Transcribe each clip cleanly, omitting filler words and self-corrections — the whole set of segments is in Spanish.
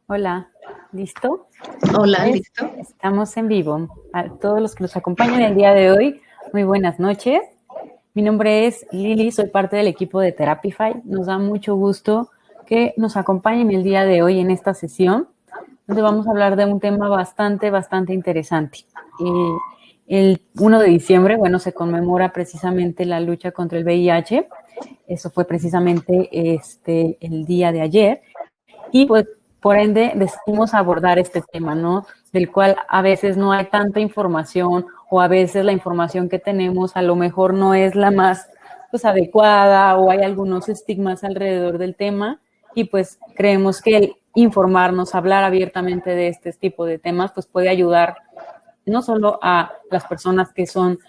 Hola, ¿listo? Hola, Pues ¿listo? estamos en vivo. A todos los que nos acompañan el día de hoy, muy buenas noches. Mi nombre es Lili, soy parte del equipo de Therapify. Nos da mucho gusto que nos acompañen el día de hoy en esta sesión, donde vamos a hablar de un tema bastante interesante. El 1 de diciembre, bueno, se conmemora precisamente la lucha contra el VIH. Eso fue precisamente el día de ayer. Y pues por ende decidimos abordar este tema, ¿no? Del cual a veces no hay tanta información o a veces la información que tenemos a lo mejor no es la más pues adecuada o hay algunos estigmas alrededor del tema y pues creemos que el informarnos, hablar abiertamente de este tipo de temas pues puede ayudar no solo a las personas que son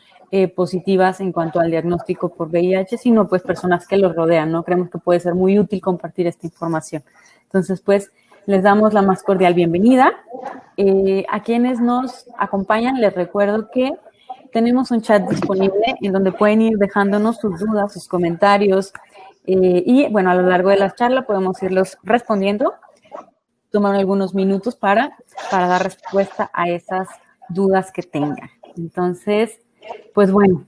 positivas en cuanto al diagnóstico por VIH, sino pues personas que los rodean, ¿no? Creemos que puede ser muy útil compartir esta información. Entonces, pues, les damos la más cordial bienvenida. A quienes nos acompañan, les recuerdo que tenemos un chat disponible en donde pueden ir dejándonos sus dudas, sus comentarios, y bueno, a lo largo de la charla podemos irlos respondiendo. Tomar algunos minutos para dar respuesta a esas dudas que tengan. Entonces, pues bueno,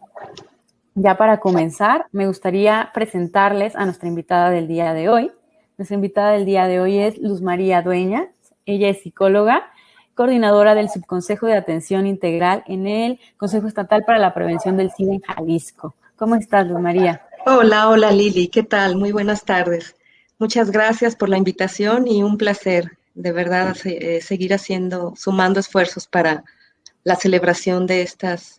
ya para comenzar, me gustaría presentarles a nuestra invitada del día de hoy. Nuestra invitada del día de hoy es Luz María Dueñas. Ella es psicóloga, coordinadora del Subconsejo de Atención Integral en el Consejo Estatal para la Prevención del SIDA en Jalisco. ¿Cómo estás, Luz María? Hola Lili, ¿qué tal? Muy buenas tardes. Muchas gracias por la invitación y un placer, de verdad, seguir sumando esfuerzos para la celebración de estas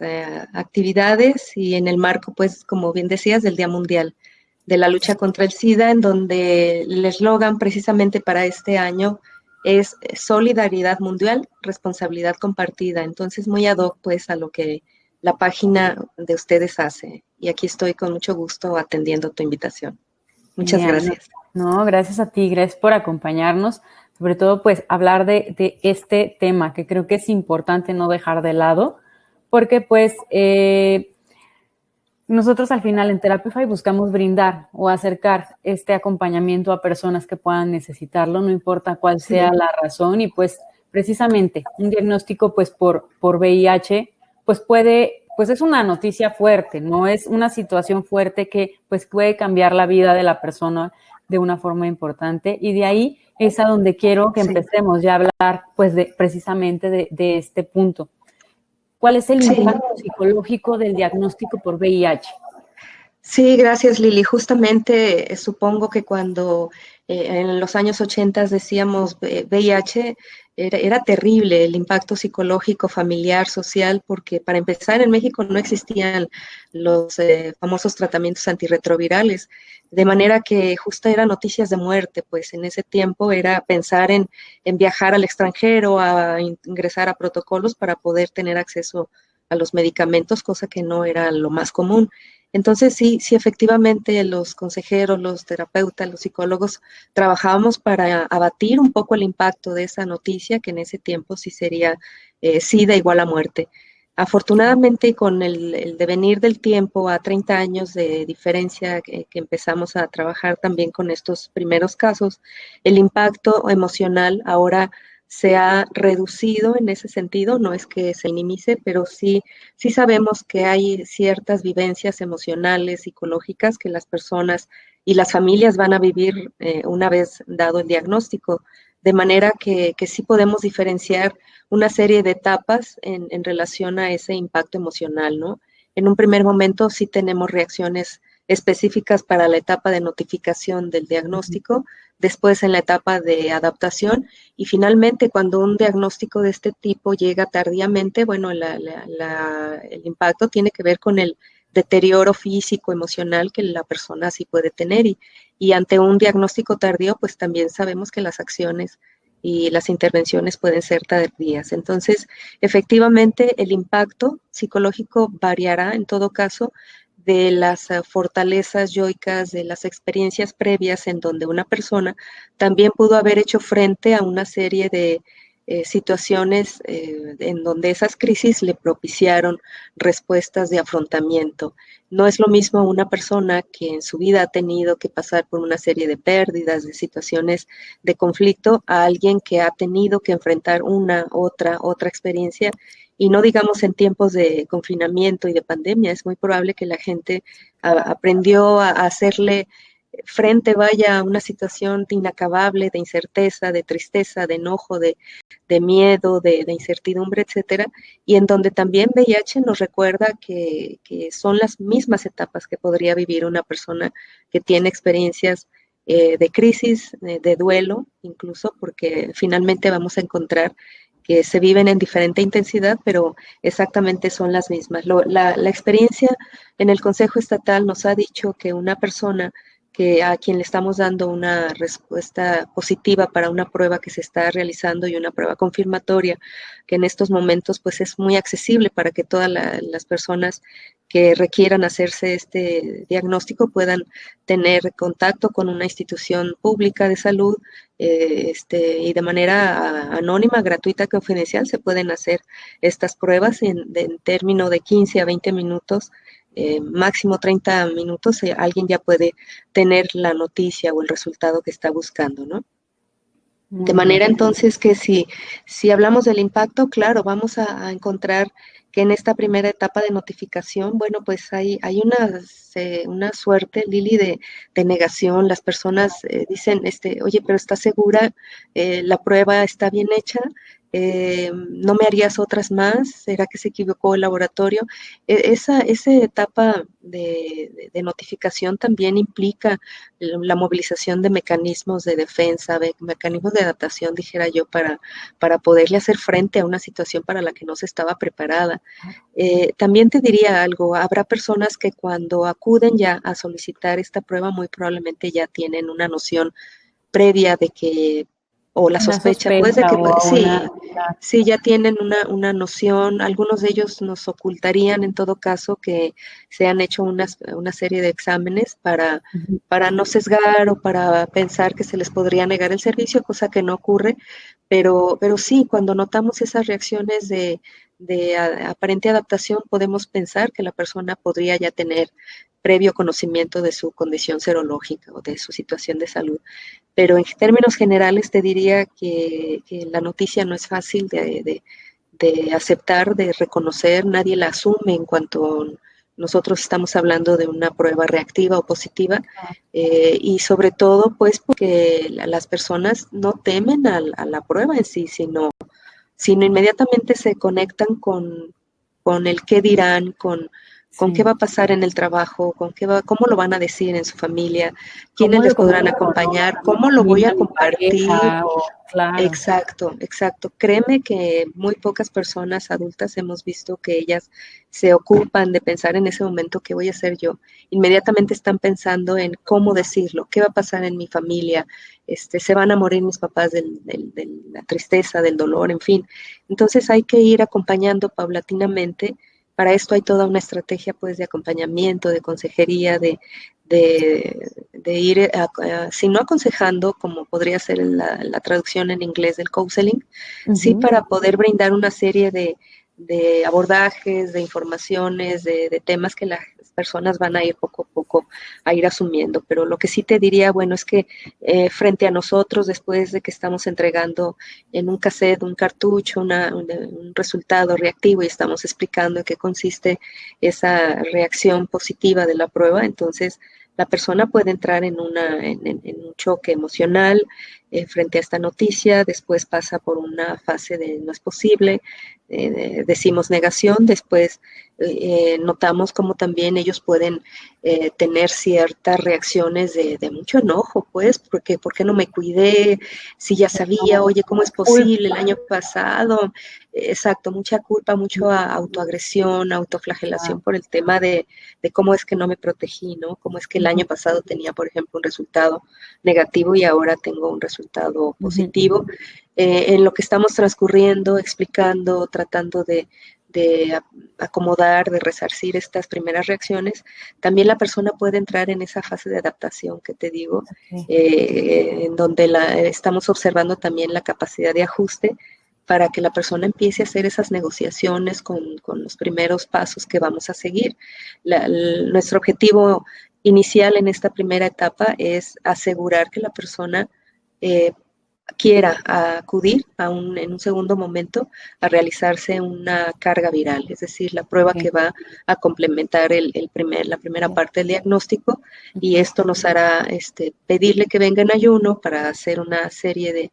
actividades y en el marco, pues, como bien decías, del Día Mundial de la Lucha contra el SIDA, en donde el eslogan precisamente para este año es Solidaridad Mundial, Responsabilidad Compartida. Entonces, muy ad hoc, pues, a lo que la página de ustedes hace. Y aquí estoy con mucho gusto atendiendo tu invitación. Muchas Genial, gracias. no, gracias a ti, gracias por acompañarnos, sobre todo pues hablar de este tema que creo que es importante no dejar de lado, porque pues nosotros al final en Therapify buscamos brindar o acercar este acompañamiento a personas que puedan necesitarlo, no importa cuál sea Sí, la razón y pues precisamente un diagnóstico pues por VIH pues puede, pues es una noticia fuerte, no es una situación fuerte que pues puede cambiar la vida de la persona de una forma importante y de ahí es a donde quiero que sí, empecemos ya a hablar pues precisamente de este punto. ¿Cuál es el sí. impacto psicológico del diagnóstico por VIH? Sí, gracias Lili. Justamente supongo que cuando en los años 80 decíamos VIH, era terrible el impacto psicológico, familiar, social, porque para empezar en México no existían los famosos tratamientos antirretrovirales, de manera que justo eran noticias de muerte, pues en ese tiempo era pensar en viajar al extranjero, a ingresar a protocolos para poder tener acceso a los medicamentos, cosa que no era lo más común. Entonces, sí, efectivamente los consejeros, los terapeutas, los psicólogos trabajábamos para abatir un poco el impacto de esa noticia, que en ese tiempo sí sería SIDA igual a muerte. Afortunadamente, con el devenir del tiempo, a 30 años de diferencia que empezamos a trabajar también con estos primeros casos, el impacto emocional ahora se ha reducido en ese sentido, no es que se minimice, pero sí sabemos que hay ciertas vivencias emocionales, psicológicas que las personas y las familias van a vivir una vez dado el diagnóstico, de manera que sí podemos diferenciar una serie de etapas en relación a ese impacto emocional, ¿no? En un primer momento sí tenemos reacciones específicas para la etapa de notificación del diagnóstico, después en la etapa de adaptación y finalmente cuando un diagnóstico de este tipo llega tardíamente, bueno, el impacto tiene que ver con el deterioro físico, emocional que la persona sí puede tener y ante un diagnóstico tardío, pues también sabemos que las acciones y las intervenciones pueden ser tardías. Entonces, efectivamente, el impacto psicológico variará en todo caso de las fortalezas yoicas, de las experiencias previas en donde una persona también pudo haber hecho frente a una serie de situaciones en donde esas crisis le propiciaron respuestas de afrontamiento. No es lo mismo una persona que en su vida ha tenido que pasar por una serie de pérdidas, de situaciones de conflicto, a alguien que ha tenido que enfrentar otra experiencia. Y no digamos en tiempos de confinamiento y de pandemia, es muy probable que la gente aprendió a hacerle frente, vaya, a una situación inacabable de incerteza, de tristeza, de enojo, de miedo, de incertidumbre, etcétera, y en donde también VIH nos recuerda que son las mismas etapas que podría vivir una persona que tiene experiencias de crisis, de duelo, incluso, porque finalmente vamos a encontrar que se viven en diferente intensidad, pero exactamente son las mismas. La experiencia en el Consejo Estatal nos ha dicho que una persona que a quien le estamos dando una respuesta positiva para una prueba que se está realizando y una prueba confirmatoria, que en estos momentos pues es muy accesible para que todas las personas que requieran hacerse este diagnóstico puedan tener contacto con una institución pública de salud y de manera anónima, gratuita, confidencial, se pueden hacer estas pruebas en término de 15 a 20 minutos, máximo 30 minutos, alguien ya puede tener la noticia o el resultado que está buscando, ¿no? De manera entonces que si hablamos del impacto, claro, vamos a encontrar que en esta primera etapa de notificación, bueno, pues hay una suerte, Lili, de negación. Las personas dicen, oye, pero ¿estás segura? La prueba está bien hecha. ¿No me harías otras más? ¿Será que se equivocó el laboratorio? Esa etapa de notificación también implica la movilización de mecanismos de defensa, de mecanismos de adaptación, dijera yo, para poderle hacer frente a una situación para la que no se estaba preparada. También te diría algo, habrá personas que cuando acuden ya a solicitar esta prueba muy probablemente ya tienen una noción previa de que, o la sospecha, pues, de que sí, ya tienen una noción. Algunos de ellos nos ocultarían en todo caso que se han hecho una serie de exámenes para no sesgar o para pensar que se les podría negar el servicio, cosa que no ocurre, pero sí, cuando notamos esas reacciones de aparente adaptación, podemos pensar que la persona podría ya tener previo conocimiento de su condición serológica o de su situación de salud. Pero en términos generales te diría que la noticia no es fácil de aceptar, de reconocer, nadie la asume en cuanto nosotros estamos hablando de una prueba reactiva o positiva, y sobre todo pues porque las personas no temen a la prueba en sí, sino inmediatamente se conectan con el qué dirán, con qué va a pasar en el trabajo, cómo lo van a decir en su familia, quiénes les podrán acompañar, cómo lo voy a compartir. Claro. Exacto. Créeme que muy pocas personas adultas hemos visto que ellas se ocupan de pensar en ese momento qué voy a hacer yo. Inmediatamente están pensando en cómo decirlo, qué va a pasar en mi familia, se van a morir mis papás de la tristeza, del dolor, en fin. Entonces hay que ir acompañando paulatinamente. Para esto hay toda una estrategia pues de acompañamiento, de consejería, de ir, si no aconsejando, como podría ser la traducción en inglés del counseling, sí, para poder brindar una serie de abordajes, de informaciones, de temas que las personas van a ir poco a poco a ir asumiendo. Pero lo que sí te diría, bueno, es que frente a nosotros, después de que estamos entregando en un cassette, un cartucho, un resultado reactivo y estamos explicando en qué consiste esa reacción positiva de la prueba, entonces la persona puede entrar en un choque emocional frente a esta noticia, después pasa por una fase de no es posible, decimos negación, después notamos como también ellos pueden tener ciertas reacciones de mucho enojo, pues, porque ¿por qué no me cuidé? Si ya sabía, oye, ¿cómo es posible? El año pasado, exacto, mucha culpa, mucha autoagresión, autoflagelación por el tema de cómo es que no me protegí, ¿no? Cómo es que el año pasado tenía, por ejemplo, un resultado negativo y ahora tengo un resultado positivo. En lo que estamos transcurriendo, explicando, tratando de acomodar, de resarcir estas primeras reacciones, también la persona puede entrar en esa fase de adaptación que te digo, en donde estamos observando también la capacidad de ajuste para que la persona empiece a hacer esas negociaciones con los primeros pasos que vamos a seguir. Nuestro objetivo inicial en esta primera etapa es asegurar que la persona quiera acudir en un segundo momento a realizarse una carga viral, es decir, la prueba que va a complementar la primera parte del diagnóstico, y esto nos hará pedirle que venga en ayuno para hacer una serie de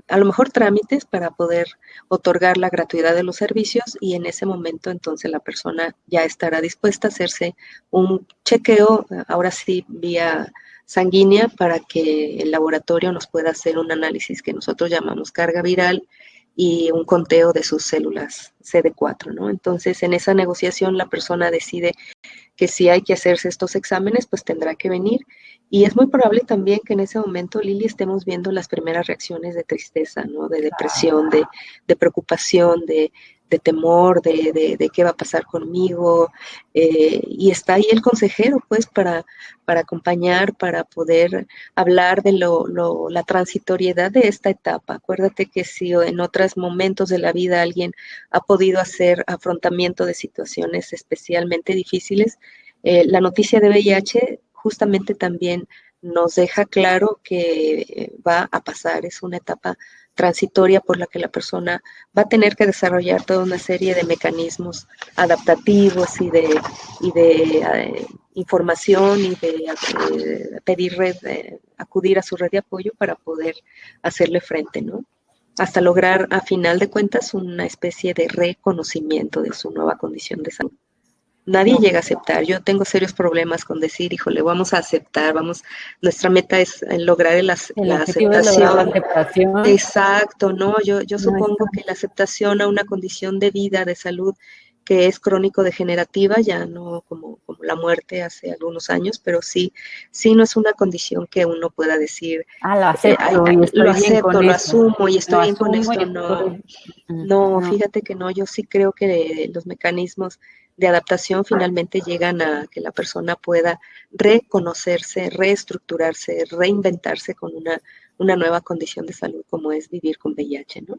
a lo mejor trámites para poder otorgar la gratuidad de los servicios, y en ese momento entonces la persona ya estará dispuesta a hacerse un chequeo, ahora sí vía sanguínea, para que el laboratorio nos pueda hacer un análisis que nosotros llamamos carga viral y un conteo de sus células CD4, ¿no? Entonces, en esa negociación la persona decide que si hay que hacerse estos exámenes, pues tendrá que venir. Y es muy probable también que en ese momento, Lili, estemos viendo las primeras reacciones de tristeza, ¿no? De depresión, de preocupación, de temor, de qué va a pasar conmigo. Y está ahí el consejero, pues, para acompañar, para poder hablar de la transitoriedad de esta etapa. Acuérdate que si en otros momentos de la vida alguien ha podido hacer afrontamiento de situaciones especialmente difíciles, la noticia de VIH justamente también nos deja claro que va a pasar, es una etapa transitoria por la que la persona va a tener que desarrollar toda una serie de mecanismos adaptativos y de información y de pedir acudir a su red de apoyo para poder hacerle frente, ¿no? Hasta lograr, a final de cuentas, una especie de reconocimiento de su nueva condición de salud. Nadie llega a aceptar. Yo tengo serios problemas con decir, híjole, vamos a aceptar, nuestra meta es lograr la aceptación. Es lograr la aceptación. Exacto, no, yo supongo que la aceptación a una condición de vida, de salud, que es crónico-degenerativa, ya no como la muerte hace algunos años, pero sí no es una condición que uno pueda decir, lo acepto, lo asumo y estoy bien con esto. No, fíjate que no, yo sí creo que los mecanismos de adaptación finalmente llegan a que la persona pueda reconocerse, reestructurarse, reinventarse con una nueva condición de salud como es vivir con VIH, ¿no?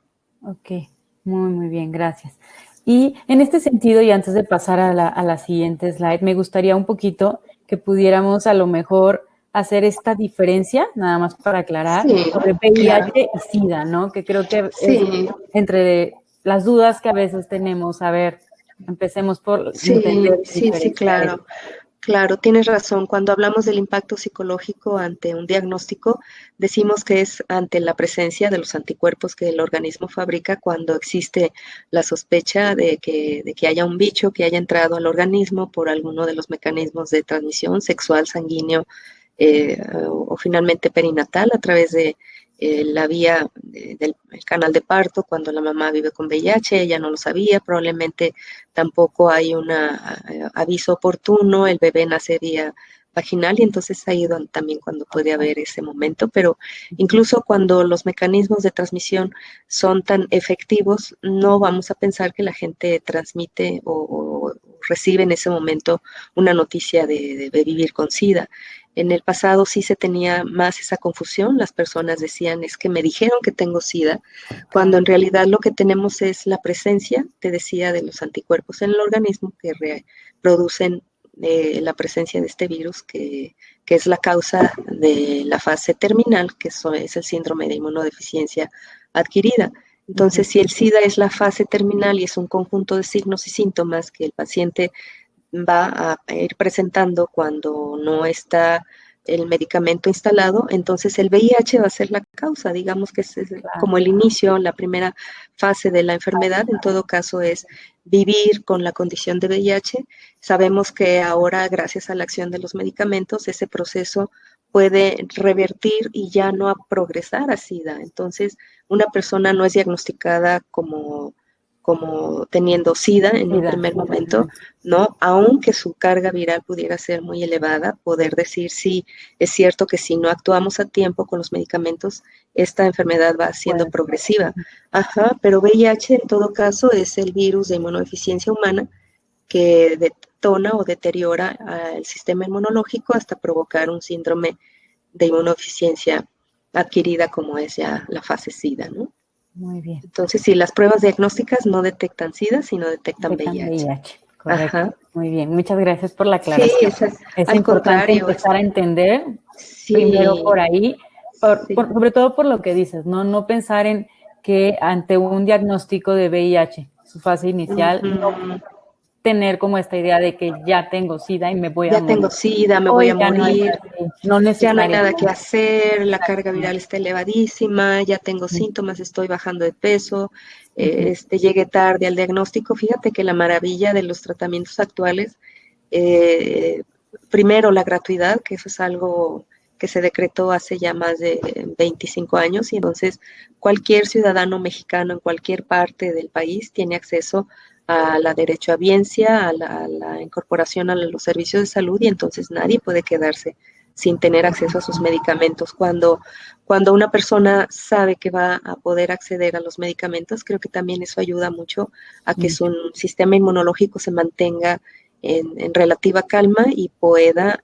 Ok, muy bien, gracias. Y en este sentido, y antes de pasar a la siguiente slide, me gustaría un poquito que pudiéramos a lo mejor hacer esta diferencia, nada más para aclarar, sobre VIH y SIDA, ¿no? Que creo que es entre las dudas que a veces tenemos. A ver, empecemos por entender. Sí, claro. Claro, tienes razón. Cuando hablamos del impacto psicológico ante un diagnóstico, decimos que es ante la presencia de los anticuerpos que el organismo fabrica cuando existe la sospecha de que haya un bicho que haya entrado al organismo por alguno de los mecanismos de transmisión sexual, sanguíneo o finalmente perinatal a través de la vía del canal de parto. Cuando la mamá vive con VIH, ella no lo sabía, probablemente tampoco hay un aviso oportuno, el bebé nace vía vaginal y entonces ahí también cuando puede haber ese momento, pero incluso cuando los mecanismos de transmisión son tan efectivos, no vamos a pensar que la gente transmite o recibe en ese momento una noticia de vivir con SIDA. En el pasado sí se tenía más esa confusión, las personas decían, es que me dijeron que tengo SIDA, cuando en realidad lo que tenemos es la presencia, te decía, de los anticuerpos en el organismo que producen la presencia de este virus que es la causa de la fase terminal, que es el síndrome de inmunodeficiencia adquirida. Entonces, si el SIDA es la fase terminal y es un conjunto de signos y síntomas que el paciente va a ir presentando cuando no está el medicamento instalado, entonces el VIH va a ser la causa, digamos que es como el inicio, la primera fase de la enfermedad. En todo caso es vivir con la condición de VIH. Sabemos que ahora, gracias a la acción de los medicamentos, ese proceso puede revertir y ya no a progresar a SIDA. Entonces, una persona no es diagnosticada como teniendo SIDA en un primer momento, ¿no? Aunque su carga viral pudiera ser muy elevada, poder decir sí, es cierto que si no actuamos a tiempo con los medicamentos, esta enfermedad va siendo progresiva. Pero VIH en todo caso es el virus de inmunodeficiencia humana que detona o deteriora el sistema inmunológico hasta provocar un síndrome de inmunodeficiencia adquirida como es ya la fase SIDA, ¿no? Muy bien. Entonces, sí, las pruebas diagnósticas no detectan SIDA, sino detectan Detectan VIH. VIH. Correcto. Ajá. Muy bien. Muchas gracias por la Sí, aclaración. Es al importante contrario, empezar a entender primero sí, por ahí, sí. sobre todo por lo que dices, ¿no? No pensar en que ante un diagnóstico de VIH, su fase inicial, no Ujú. tener como esta idea de que ya tengo SIDA y me voy a Ya morir. tengo SIDA, me voy Hoy a ya no es morir, así, no ya no hay nada que necesariamente. hacer, la carga viral Exactamente. está elevadísima, ya tengo Ujú, síntomas, estoy bajando de peso, ujú, llegué tarde al diagnóstico. Fíjate que la maravilla de los tratamientos actuales, eh, primero la gratuidad, que eso es algo que se decretó hace ya más de 25 años, y entonces cualquier ciudadano mexicano en cualquier parte del país tiene acceso a la derechohabiencia, a la incorporación a los servicios de salud, y entonces nadie puede quedarse sin tener acceso a sus medicamentos. Cuando una persona sabe que va a poder acceder a los medicamentos, creo que también eso ayuda mucho a que mucho. su sistema inmunológico se mantenga en relativa calma y pueda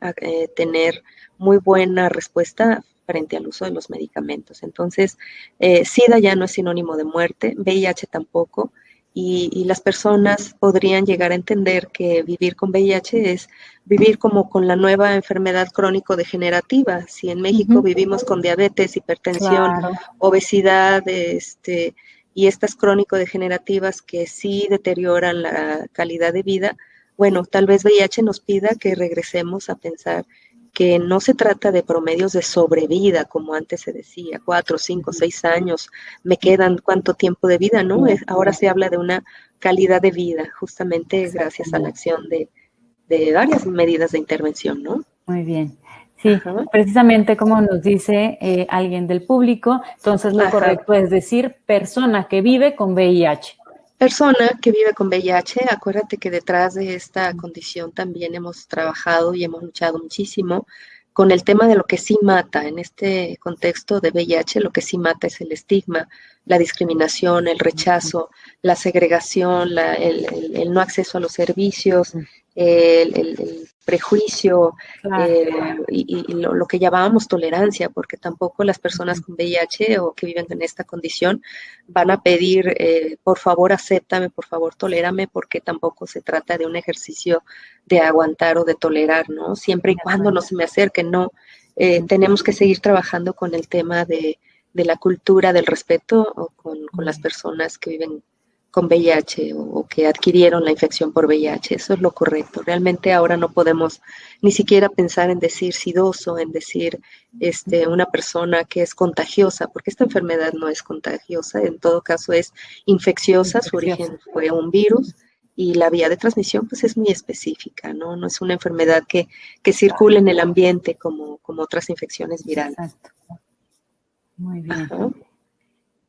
tener muy buena respuesta frente al uso de los medicamentos. Entonces, SIDA ya no es sinónimo de muerte, VIH tampoco, y las personas podrían llegar a entender que vivir con VIH es vivir como con la nueva enfermedad crónico-degenerativa. Si en México Ujú, vivimos con diabetes, hipertensión, claro, obesidad, y estas crónico-degenerativas que sí deterioran la calidad de vida, bueno, tal vez VIH nos pida que regresemos a pensar que no se trata de promedios de sobrevida, como antes se decía, 4, 5, ujú, 6 años, me quedan cuánto tiempo de vida, ¿no? bien, Ahora se habla de una calidad de vida, justamente gracias a la exactamente. acción de varias medidas de intervención, ¿no? Muy bien. Sí, Ajá, precisamente como nos dice alguien del público, entonces lo ajá. correcto es decir persona que vive con VIH. Persona que vive con VIH, acuérdate que detrás de esta condición también hemos trabajado y hemos luchado muchísimo con el tema de lo que sí mata. En este contexto de VIH, lo que sí mata es el estigma, la discriminación, el rechazo, la segregación, el no acceso a los servicios, el prejuicio, Claro. y lo que llamábamos tolerancia, porque tampoco las personas con VIH o que viven en esta condición van a pedir, por favor, acéptame, por favor, tolérame, porque tampoco se trata de un ejercicio de aguantar o de tolerar, ¿no? Siempre y De cuando no acuerdo. se me acerquen, no. Ujú, Tenemos que seguir trabajando con el tema de la cultura del respeto o con muy las bien. personas que viven con VIH o que adquirieron la infección por VIH. Eso es lo correcto. Realmente ahora no podemos ni siquiera pensar en decir sidoso, en decir una persona que es contagiosa, porque esta enfermedad no es contagiosa, en todo caso es infecciosa, su Infecciosa. origen fue un virus y la vía de transmisión pues es muy específica, ¿no? No es una enfermedad que circula en el ambiente como otras infecciones virales. Exacto. Muy bien. Ajá.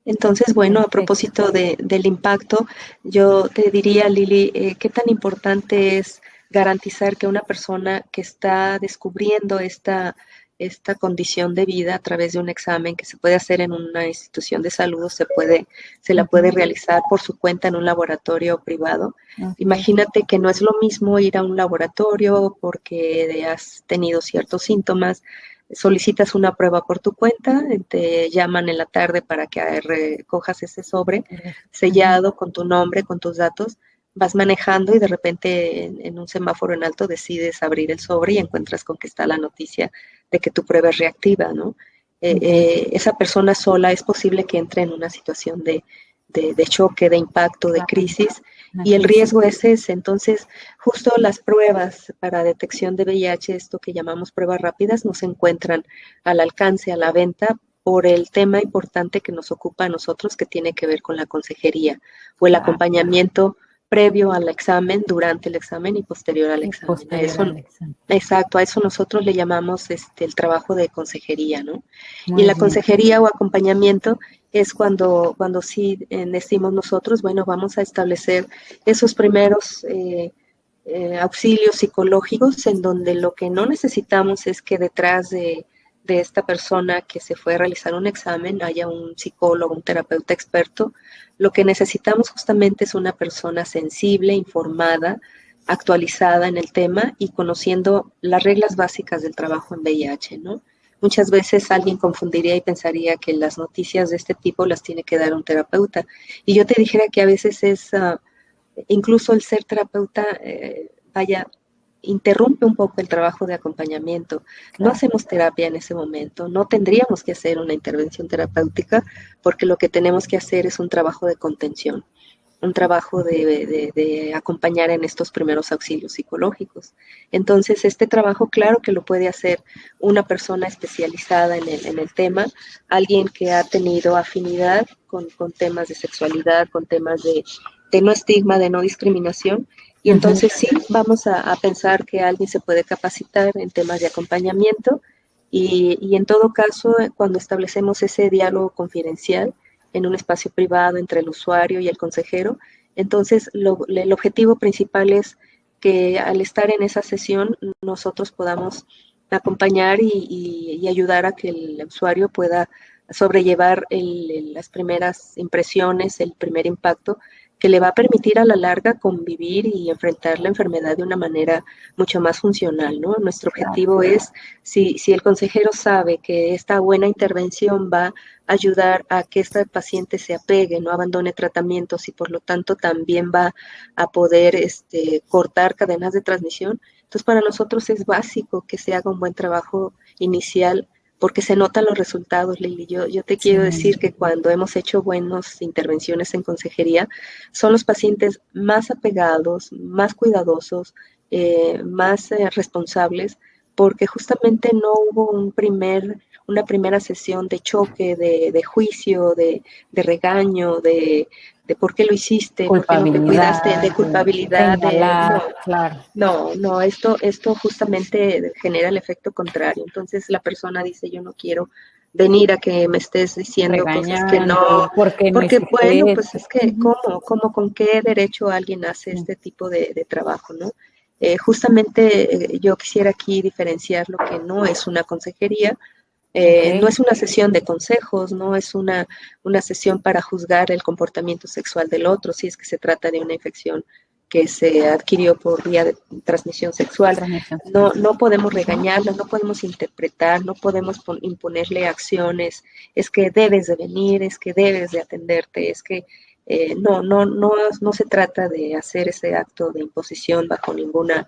Entonces, bueno, a Perfecto. propósito del impacto, yo te diría, Lili, qué tan importante es garantizar que una persona que está descubriendo esta condición de vida a través de un examen que se puede hacer en una institución de salud, se la puede Ujú, realizar por su cuenta en un laboratorio privado. así es. Imagínate que no es lo mismo ir a un laboratorio porque has tenido ciertos síntomas, solicitas una prueba por tu cuenta, te llaman en la tarde para que recojas ese sobre Ujú, sellado con tu nombre, con tus datos, vas manejando y de repente en un semáforo en alto decides abrir el sobre y encuentras con que está la noticia de que tu prueba es reactiva, ¿no? ujú, Esa persona sola es posible que entre en una situación de choque, de impacto, de claro. crisis, Una y el crisis. riesgo es ese. Entonces, justo las pruebas para detección de VIH, esto que llamamos pruebas rápidas, no se encuentran al alcance, a la venta, por el tema importante que nos ocupa a nosotros, que tiene que ver con la consejería o el Claro. acompañamiento previo al examen, durante el examen y posterior al Y examen. A posterior eso, al examen. exacto, a eso nosotros le llamamos el trabajo de consejería, ¿no? Y Muy la bien. consejería o acompañamiento es cuando sí decimos nosotros, bueno, vamos a establecer esos primeros auxilios psicológicos en donde lo que no necesitamos es que detrás de esta persona que se fue a realizar un examen haya un psicólogo, un terapeuta experto. Lo que necesitamos justamente es una persona sensible, informada, actualizada en el tema y conociendo las reglas básicas del trabajo en VIH, ¿no? Muchas veces alguien confundiría y pensaría que las noticias de este tipo las tiene que dar un terapeuta. Y yo te dijera que a veces es, incluso el ser terapeuta, vaya, interrumpe un poco el trabajo de acompañamiento. No hacemos terapia en ese momento, no tendríamos que hacer una intervención terapéutica porque lo que tenemos que hacer es un trabajo de contención, un trabajo de acompañar en estos primeros auxilios psicológicos. Entonces, este trabajo, claro que lo puede hacer una persona especializada en el tema, alguien que ha tenido afinidad con temas de sexualidad, con temas de no estigma, de no discriminación. Y entonces sí, vamos a pensar que alguien se puede capacitar en temas de acompañamiento y en todo caso, cuando establecemos ese diálogo confidencial, en un espacio privado entre el usuario y el consejero. Entonces, el objetivo principal es que al estar en esa sesión nosotros podamos acompañar y ayudar a que el usuario pueda sobrellevar las primeras impresiones, el primer impacto, que le va a permitir a la larga convivir y enfrentar la enfermedad de una manera mucho más funcional, ¿no? Nuestro objetivo es, si el consejero sabe que esta buena intervención va a ayudar a que esta paciente se apegue, no abandone tratamientos y por lo tanto también va a poder cortar cadenas de transmisión, entonces para nosotros es básico que se haga un buen trabajo inicial porque se notan los resultados, Lili. Yo te quiero decir que cuando hemos hecho buenas intervenciones en consejería, son los pacientes más apegados, más cuidadosos, más responsables, porque justamente no hubo una primera sesión de choque, de juicio, de regaño, de por qué lo hiciste, por qué no te cuidaste, de culpabilidad, no, esto justamente genera el efecto contrario. Entonces la persona dice, yo no quiero venir a que me estés diciendo cosas que no, porque bueno, pues es que, ¿cómo, con qué derecho alguien hace este tipo de trabajo, ¿no? Justamente yo quisiera aquí diferenciar lo que no es una consejería. No es una sesión de consejos, no es una sesión para juzgar el comportamiento sexual del otro, si es que se trata de una infección que se adquirió por vía de transmisión sexual. No podemos regañarlo, no podemos interpretar, no podemos imponerle acciones, es que debes de venir, es que debes de atenderte, es que no se trata de hacer ese acto de imposición bajo ninguna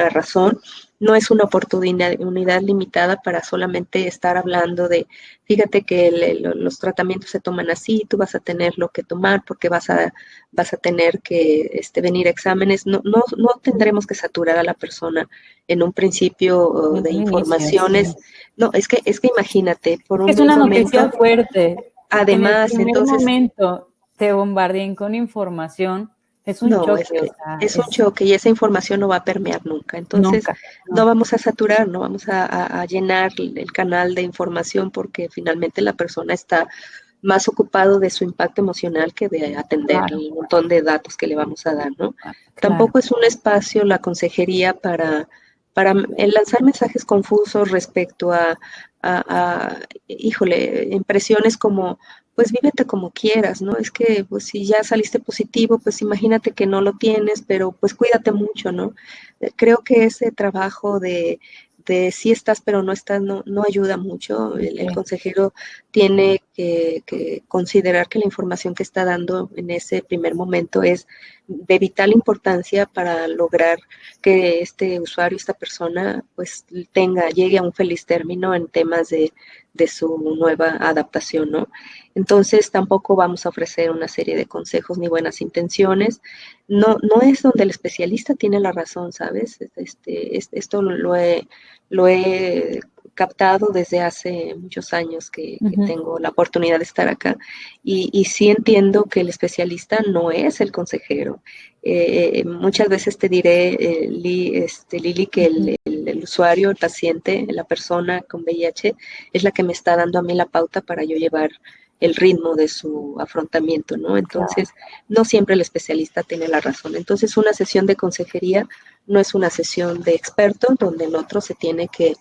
razón. No es una oportunidad limitada para solamente estar hablando de, fíjate que los tratamientos se toman así, tú vas a tener lo que tomar porque vas a tener que venir a exámenes. No tendremos que saturar a la persona en un principio de informaciones. No, es que imagínate, por un momento. Es una noticia fuerte. Además, en el primer momento te bombardeen con información. Es un choque. Es un choque y esa información no va a permear nunca. Entonces, no vamos a saturar, no vamos a llenar el canal de información porque finalmente la persona está más ocupado de su impacto emocional que de atender el montón de datos que le vamos a dar, ¿no? Tampoco es un espacio la consejería para lanzar mensajes confusos respecto a impresiones como pues vívete como quieras, ¿no? Es que pues si ya saliste positivo, pues imagínate que no lo tienes, pero pues cuídate mucho, ¿no? Creo que ese trabajo de sí estás pero no estás no ayuda mucho. El consejero tiene que considerar que la información que está dando en ese primer momento es de vital importancia para lograr que este usuario, esta persona, pues llegue a un feliz término en temas de su nueva adaptación, ¿no? Entonces tampoco vamos a ofrecer una serie de consejos ni buenas intenciones. No es donde el especialista tiene la razón, ¿sabes? Esto lo he captado desde hace muchos años que tengo la oportunidad de estar acá y sí entiendo que el especialista no es el consejero. Muchas veces te diré, Lili, que el usuario, el paciente, la persona con VIH es la que me está dando a mí la pauta para yo llevar el ritmo de su afrontamiento, ¿no? Entonces, no siempre el especialista tiene la razón. Entonces, una sesión de consejería no es una sesión de experto donde el otro se tiene que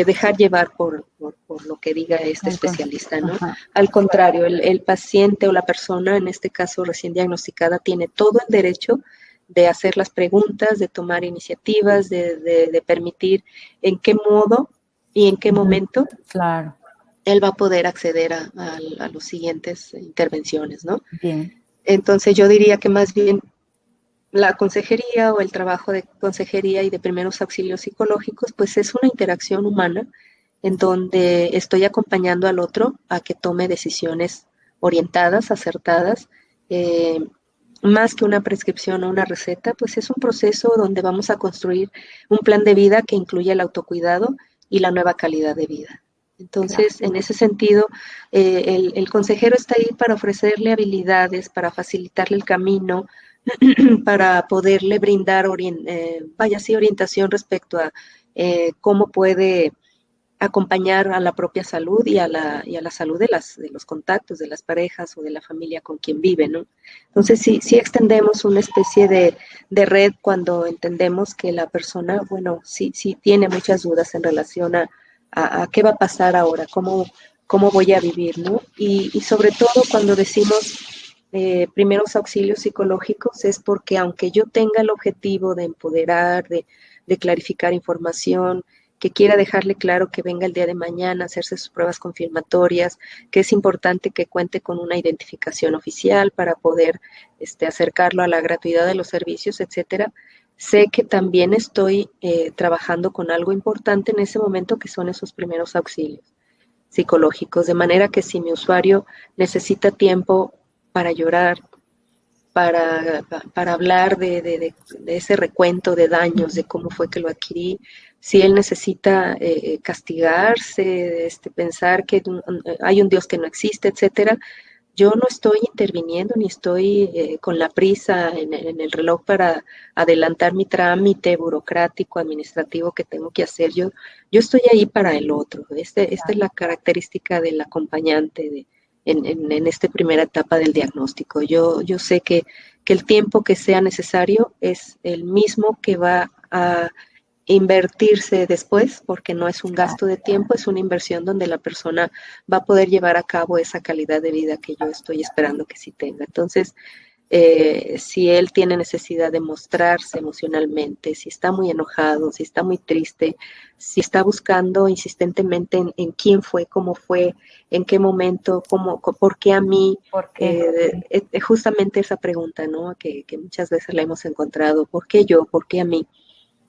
dejar llevar por lo que diga este especialista, ¿no? Al contrario, el paciente o la persona, en este caso recién diagnosticada, tiene todo el derecho de hacer las preguntas, de tomar iniciativas, de permitir en qué modo y en qué momento Claro. él va a poder acceder a las siguientes intervenciones, ¿no? Bien. Entonces yo diría que más bien la consejería o el trabajo de consejería y de primeros auxilios psicológicos, pues es una interacción humana en donde estoy acompañando al otro a que tome decisiones orientadas, acertadas, eh, más que una prescripción o una receta, pues es un proceso donde vamos a construir un plan de vida que incluye el autocuidado y la nueva calidad de vida. Entonces, en ese sentido, el consejero está ahí para ofrecerle habilidades, para facilitarle el camino, para poderle brindar orientación respecto a cómo puede acompañar a la propia salud y a la salud de los contactos, de las parejas o de la familia con quien vive, ¿no? Entonces, sí extendemos una especie de red cuando entendemos que la persona, bueno, sí tiene muchas dudas en relación a qué va a pasar ahora, cómo voy a vivir, ¿no? Y sobre todo cuando decimos primeros auxilios psicológicos es porque aunque yo tenga el objetivo de empoderar, de clarificar información, que quiera dejarle claro que venga el día de mañana a hacerse sus pruebas confirmatorias, que es importante que cuente con una identificación oficial para poder acercarlo a la gratuidad de los servicios, etcétera. Sé que también estoy trabajando con algo importante en ese momento que son esos primeros auxilios psicológicos, de manera que si mi usuario necesita tiempo para llorar, para hablar de ese recuento de daños, de cómo fue que lo adquirí, si él necesita castigarse, pensar que hay un Dios que no existe, etcétera. Yo no estoy interviniendo ni estoy con la prisa en el reloj para adelantar mi trámite burocrático, administrativo que tengo que hacer. Yo estoy ahí para el otro. Esta es la característica del acompañante en esta primera etapa del diagnóstico. Yo sé que el tiempo que sea necesario es el mismo que va a invertirse después, porque no es un gasto de tiempo, es una inversión donde la persona va a poder llevar a cabo esa calidad de vida que yo estoy esperando que sí tenga. Entonces, si él tiene necesidad de mostrarse emocionalmente, si está muy enojado, si está muy triste, si está buscando insistentemente en quién fue, cómo fue, en qué momento, por qué a mí, ¿Por qué? justamente esa pregunta, ¿no? Que muchas veces la hemos encontrado, ¿por qué yo? ¿Por qué a mí?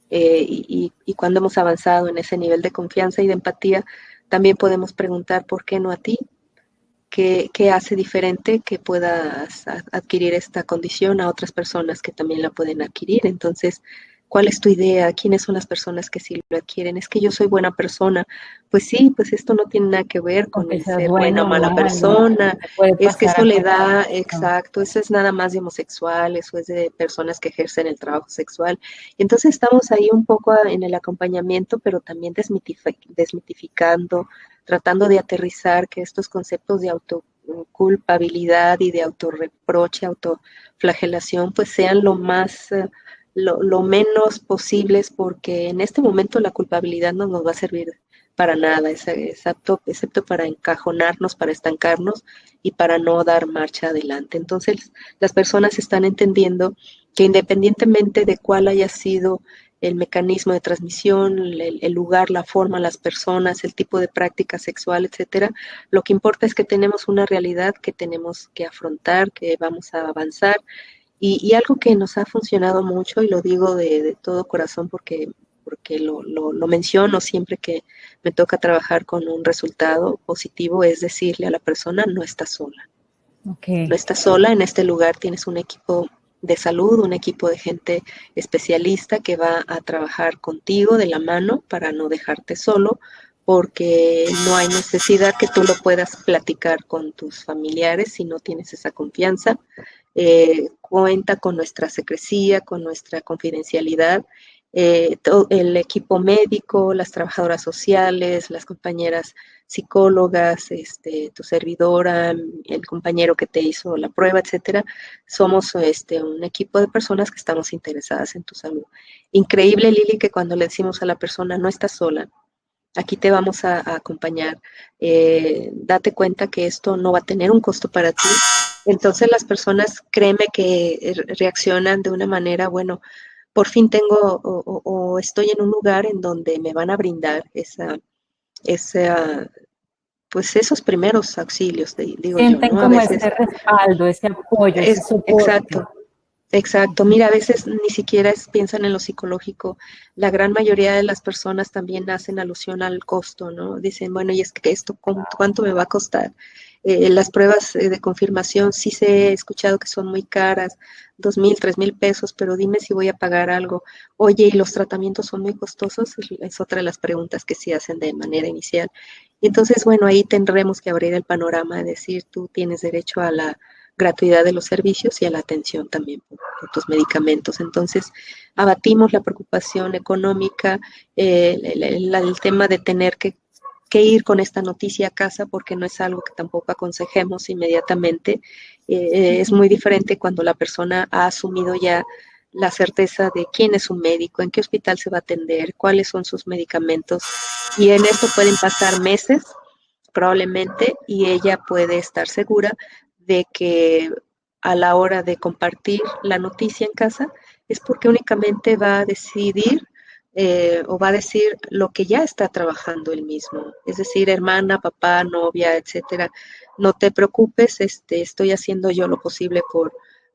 Y cuando hemos avanzado en ese nivel de confianza y de empatía, también podemos preguntar por qué no a ti, qué hace diferente que puedas adquirir esta condición a otras personas que también la pueden adquirir. Entonces, ¿cuál es tu idea? ¿Quiénes son las personas que sí lo adquieren? Es que yo soy buena persona. Pues sí, pues esto no tiene nada que ver con Aunque el seas ser buena o bueno o mala malo, persona. puede Es que pasar eso a le cualquier da, persona. exacto, eso es nada más de homosexuales o es de personas que ejercen el trabajo sexual. Entonces estamos ahí un poco en el acompañamiento, pero también desmitificando, tratando de aterrizar que estos conceptos de autoculpabilidad y de autorreproche, autoflagelación, pues sean lo menos posibles, porque en este momento la culpabilidad no nos va a servir para nada, excepto para encajonarnos, para estancarnos y para no dar marcha adelante. Entonces, las personas están entendiendo que independientemente de cuál haya sido el mecanismo de transmisión, el lugar, la forma, las personas, el tipo de práctica sexual, etcétera, lo que importa es que tenemos una realidad que tenemos que afrontar, que vamos a avanzar. Y algo que nos ha funcionado mucho, y lo digo de todo corazón porque lo menciono siempre que me toca trabajar con un resultado positivo, es decirle a la persona, no estás sola. No Okay. estás sola, en este lugar tienes un equipo de salud, un equipo de gente especialista que va a trabajar contigo de la mano para no dejarte solo, porque no hay necesidad que tú lo puedas platicar con tus familiares si no tienes esa confianza. Cuenta con nuestra secrecía, con nuestra confidencialidad, el equipo médico, las trabajadoras sociales, las compañeras psicólogas, tu servidora, el compañero que te hizo la prueba, etcétera. Somos un equipo de personas que estamos interesadas en tu salud. Increíble, Lili, que cuando le decimos a la persona, no estás sola, aquí te vamos a acompañar, date cuenta que esto no va a tener un costo para ti. Entonces las personas, créeme que reaccionan de una manera, bueno, por fin tengo o estoy en un lugar en donde me van a brindar pues esos primeros auxilios, digo yo, Sienten ¿no? A como veces ese respaldo, ese apoyo, ese soporte. exacto. Exacto, mira, a veces ni siquiera piensan en lo psicológico. La gran mayoría de las personas también hacen alusión al costo, ¿no? Dicen, bueno, y es que esto, ¿cuánto me va a costar? Las pruebas de confirmación sí se he escuchado que son muy caras, 2,000, 3,000 pesos, pero dime si voy a pagar algo. Oye, ¿y los tratamientos son muy costosos? Es otra de las preguntas que se hacen de manera inicial. Y entonces, bueno, ahí tendremos que abrir el panorama, de decir, tú tienes derecho a la gratuidad de los servicios y a la atención también por tus medicamentos. Entonces, abatimos la preocupación económica, el tema de tener que ir con esta noticia a casa porque no es algo que tampoco aconsejemos inmediatamente. Es muy diferente cuando la persona ha asumido ya la certeza de quién es su médico, en qué hospital se va a atender, cuáles son sus medicamentos. Y en esto pueden pasar meses probablemente y ella puede estar segura de que a la hora de compartir la noticia en casa es porque únicamente va a decidir o va a decir lo que ya está trabajando él mismo, es decir, hermana, papá, novia, etcétera. No te preocupes, estoy haciendo yo lo posible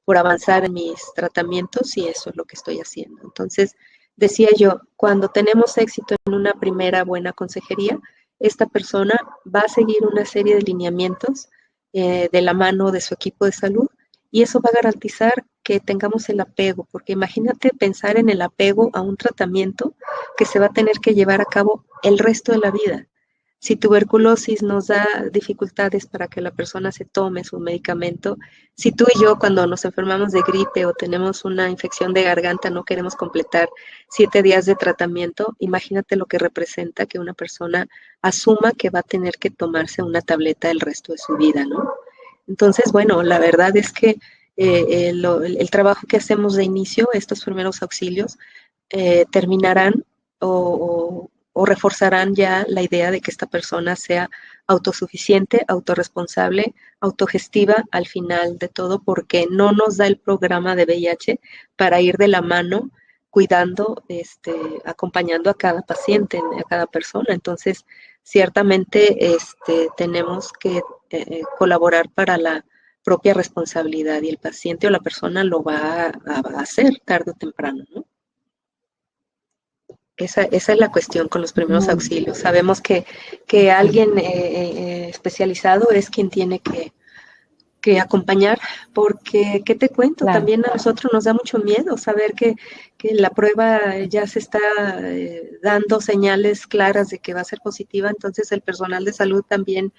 por avanzar en mis tratamientos y eso es lo que estoy haciendo. Entonces, decía yo, cuando tenemos éxito en una primera buena consejería, esta persona va a seguir una serie de lineamientos de la mano de su equipo de salud y eso va a garantizar que tengamos el apego, porque imagínate pensar en el apego a un tratamiento que se va a tener que llevar a cabo el resto de la vida. Si tuberculosis nos da dificultades para que la persona se tome su medicamento, si tú y yo cuando nos enfermamos de gripe o tenemos una infección de garganta no queremos completar 7 días de tratamiento, imagínate lo que representa que una persona asuma que va a tener que tomarse una tableta el resto de su vida, ¿no? Entonces, bueno, la verdad es que el trabajo que hacemos de inicio, estos primeros auxilios, terminarán o reforzarán ya la idea de que esta persona sea autosuficiente, autorresponsable, autogestiva al final de todo, porque no nos da el programa de VIH para ir de la mano cuidando, acompañando a cada paciente, a cada persona. Entonces, ciertamente tenemos que colaborar para la propia responsabilidad y el paciente o la persona lo va a hacer tarde o temprano, ¿no? Esa es la cuestión con los primeros Muy auxilios. Sabemos que bien. alguien especializado es quien tiene que acompañar, porque, ¿qué te cuento? Claro. También a nosotros nos da mucho miedo saber que la prueba ya se está dando señales claras de que va a ser positiva, entonces el personal de salud también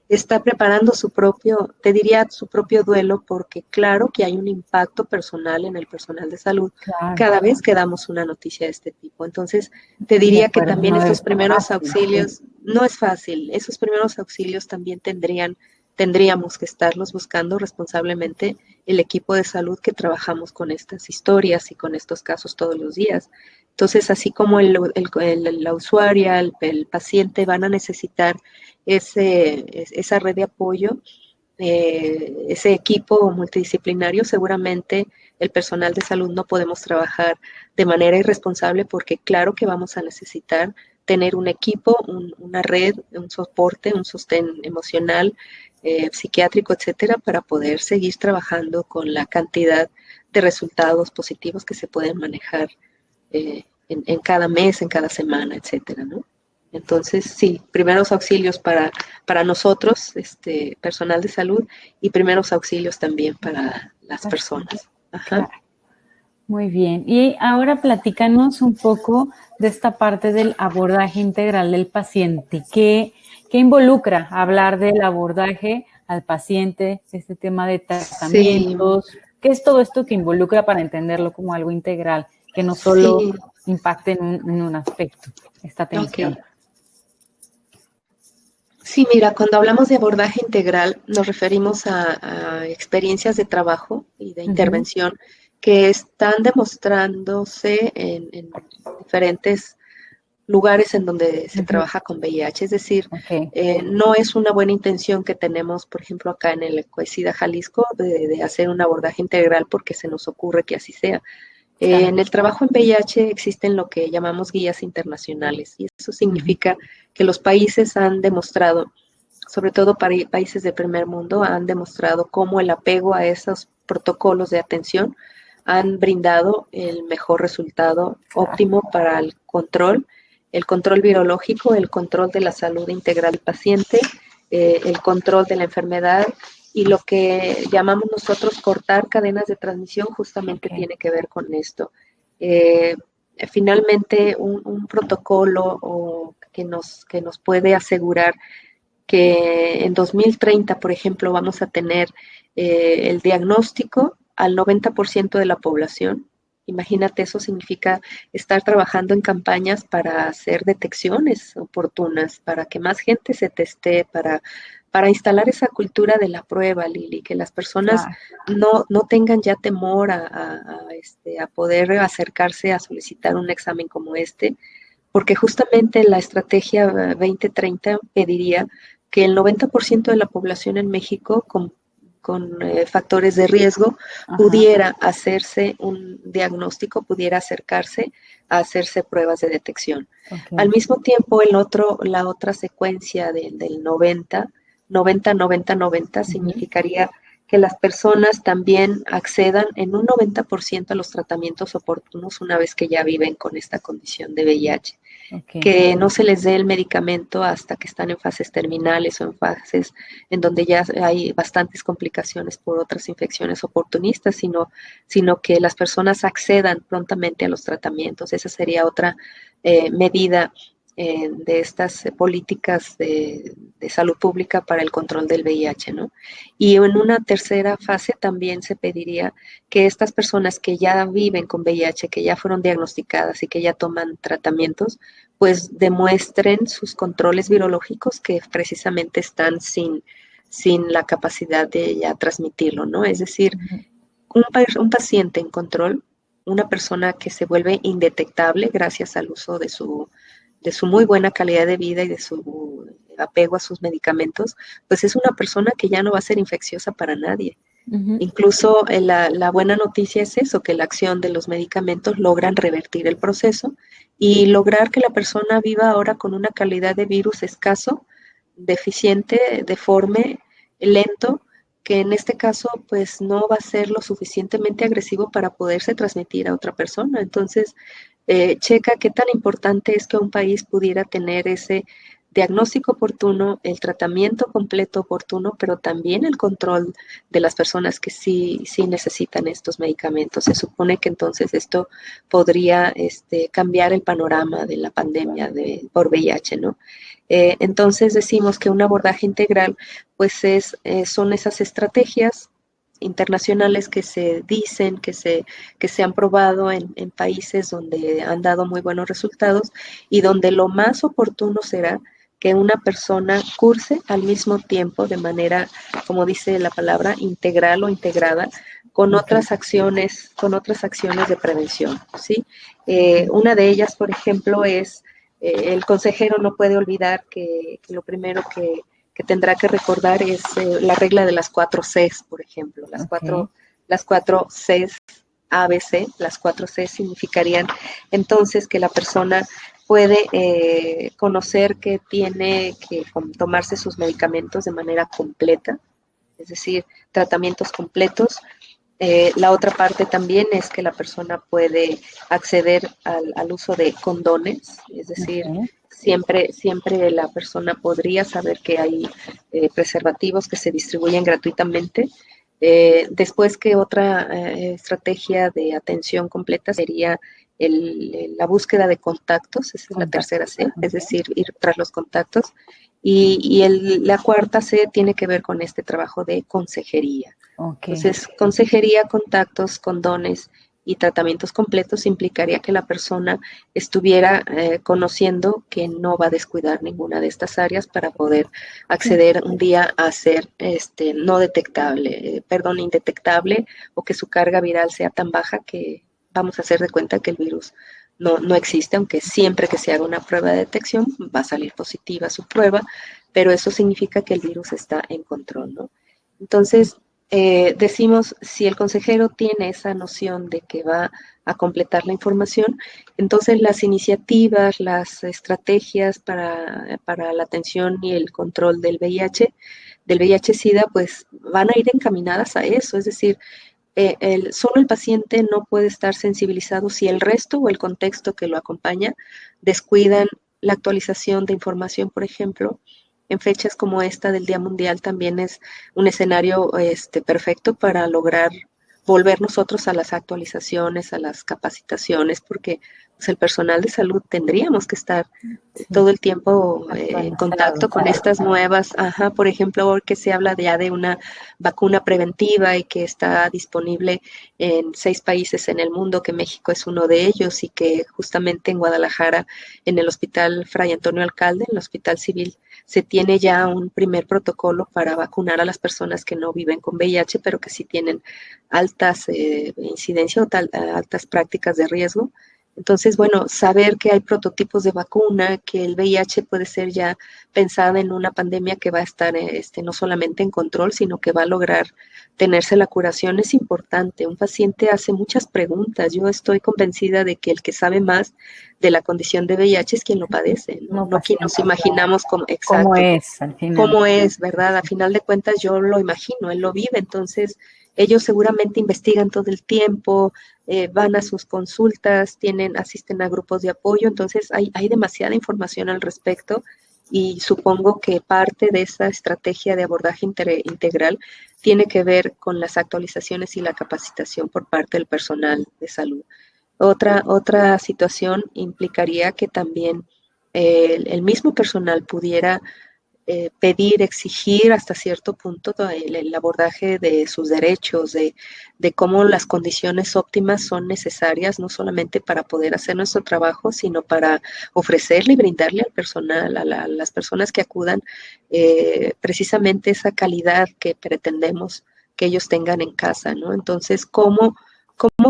está preparando su propio, te diría, su propio duelo, porque claro que hay un impacto personal en el personal de salud Claro, cada vez que damos una noticia de este tipo. Entonces, te de diría que acuerdo, también no debe estos ser primeros fácil, sí. auxilios, no es fácil, esos primeros auxilios también tendríamos que estarlos buscando responsablemente el equipo de salud que trabajamos con estas historias y con estos casos todos los días. Entonces, así como la usuaria, el paciente van a necesitar esa red de apoyo, ese equipo multidisciplinario, seguramente el personal de salud no podemos trabajar de manera irresponsable porque claro que vamos a necesitar tener un equipo, una red, un soporte, un sostén emocional, psiquiátrico, etcétera, para poder seguir trabajando con la cantidad de resultados positivos que se pueden manejar en cada mes, en cada semana, etcétera, ¿no? Entonces, sí, primeros auxilios para nosotros, personal de salud, y primeros auxilios también para las Paciente, personas. Ajá. claro. Muy bien. Y ahora platícanos un poco de esta parte del abordaje integral del paciente. ¿Qué involucra hablar del abordaje al paciente, este tema de Sí, tratamientos? ¿Qué es todo esto que involucra para entenderlo como algo integral, que no solo sí, impacte en un aspecto, esta ok. atención? Sí, mira, cuando hablamos de abordaje integral nos referimos a experiencias de trabajo y de Ujú, intervención que están demostrándose en diferentes lugares en donde se ujú. trabaja con VIH. Es decir, Ok, no es una buena intención que tenemos, por ejemplo, acá en el Ecuesida Jalisco, de hacer un abordaje integral porque se nos ocurre que así sea. Claro. En el trabajo en VIH existen lo que llamamos guías internacionales y eso significa que los países han demostrado, sobre todo países de primer mundo, han demostrado cómo el apego a esos protocolos de atención han brindado el mejor resultado óptimo para el control virológico, el control de la salud integral del paciente, el control de la enfermedad y lo que llamamos nosotros cortar cadenas de transmisión justamente tiene que ver con esto. Finalmente, un protocolo que nos puede asegurar que en 2030, por ejemplo, vamos a tener el diagnóstico al 90% de la población. Imagínate, eso significa estar trabajando en campañas para hacer detecciones oportunas, para que más gente se teste, para instalar esa cultura de la prueba, Lili, que las personas no tengan ya temor a poder acercarse a solicitar un examen como este, porque justamente la estrategia 2030 pediría que el 90% de la población en México con factores de riesgo pudiera hacerse un diagnóstico, pudiera acercarse a hacerse pruebas de detección. Al mismo tiempo, la otra secuencia del 90, 90, 90, 90 significaría que las personas también accedan en un 90% a los tratamientos oportunos una vez que ya viven con esta condición de VIH. Que no se les dé el medicamento hasta que están en fases terminales o en fases en donde ya hay bastantes complicaciones por otras infecciones oportunistas, sino que las personas accedan prontamente a los tratamientos. Esa sería otra medida de estas políticas de salud pública para el control del VIH, ¿no? Y en una tercera fase también se pediría que estas personas que ya viven con VIH, que ya fueron diagnosticadas y que ya toman tratamientos, pues demuestren sus controles virológicos que precisamente están sin la capacidad de ya transmitirlo, ¿no? Es decir, un paciente en control, una persona que se vuelve indetectable gracias al uso de su muy buena calidad de vida y de su apego a sus medicamentos, pues es una persona que ya no va a ser infecciosa para nadie. Incluso la buena noticia es eso, que la acción de los medicamentos logran revertir el proceso y lograr que la persona viva ahora con una calidad de virus escaso, deficiente, deforme, lento, que en este caso pues no va a ser lo suficientemente agresivo para poderse transmitir a otra persona. Entonces, checa qué tan importante es que un país pudiera tener ese diagnóstico oportuno, el tratamiento completo oportuno, pero también el control de las personas que sí necesitan estos medicamentos. Se supone que entonces esto podría cambiar el panorama de la pandemia por VIH, ¿no? Entonces decimos que un abordaje integral pues son esas estrategias internacionales que se dicen, que se han probado en países donde han dado muy buenos resultados y donde lo más oportuno será que una persona curse al mismo tiempo de manera, como dice la palabra, integral o integrada con otras acciones de prevención, ¿sí? Una de ellas, por ejemplo, es el consejero no puede olvidar que lo primero que tendrá que recordar es la regla de las 4 Cs, por ejemplo. Las cuatro Cs, ABC, las 4 Cs significarían entonces que la persona puede conocer que tiene que tomarse sus medicamentos de manera completa, es decir, tratamientos completos. La otra parte también es que la persona puede acceder al uso de condones, es decir, siempre la persona podría saber que hay preservativos que se distribuyen gratuitamente. Después que otra estrategia de atención completa sería la búsqueda de contactos, esa es la tercera C, es decir, ir tras los contactos. Y la cuarta C tiene que ver con este trabajo de consejería. Entonces, consejería, contactos, condones y tratamientos completos implicaría que la persona estuviera conociendo que no va a descuidar ninguna de estas áreas para poder acceder un día a ser no detectable, indetectable, o que su carga viral sea tan baja que vamos a hacer de cuenta que el virus no existe, aunque siempre que se haga una prueba de detección va a salir positiva su prueba, pero eso significa que el virus está en control, ¿no? Entonces, decimos, si el consejero tiene esa noción de que va a completar la información. Entonces, las iniciativas, las estrategias para la atención y el control del VIH-Sida, pues van a ir encaminadas a eso, es decir, solo el paciente no puede estar sensibilizado si el resto o el contexto que lo acompaña descuidan la actualización de información, por ejemplo. En fechas como esta del Día Mundial también es un escenario perfecto para lograr volver nosotros a las actualizaciones, a las capacitaciones, porque pues, el personal de salud tendríamos que estar todo el tiempo en contacto con estas nuevas, por ejemplo, hoy que se habla ya de una vacuna preventiva y que está disponible en 6 países en el mundo, que México es uno de ellos y que justamente en Guadalajara, en el Hospital Fray Antonio Alcalde, en el Hospital Civil, se tiene ya un primer protocolo para vacunar a las personas que no viven con VIH, pero que sí tienen altas incidencias o altas prácticas de riesgo. Entonces, bueno, saber que hay prototipos de vacuna, que el VIH puede ser ya pensada en una pandemia que va a estar no solamente en control, sino que va a lograr tenerse la curación es importante. Un paciente hace muchas preguntas. Yo estoy convencida de que el que sabe más de la condición de VIH es quien lo padece, no quien nos imaginamos como, exacto, cómo es al final. Cómo es, ¿verdad? A final de cuentas yo lo imagino, él lo vive, entonces ellos seguramente investigan todo el tiempo, van a sus consultas, asisten a grupos de apoyo, entonces hay demasiada información al respecto y supongo que parte de esa estrategia de abordaje integral tiene que ver con las actualizaciones y la capacitación por parte del personal de salud. Otra situación implicaría que también el mismo personal pudiera pedir, exigir hasta cierto punto el abordaje de sus derechos, de cómo las condiciones óptimas son necesarias, no solamente para poder hacer nuestro trabajo, sino para ofrecerle y brindarle al personal, a las personas que acudan, precisamente esa calidad que pretendemos que ellos tengan en casa, ¿no? Entonces, ¿cómo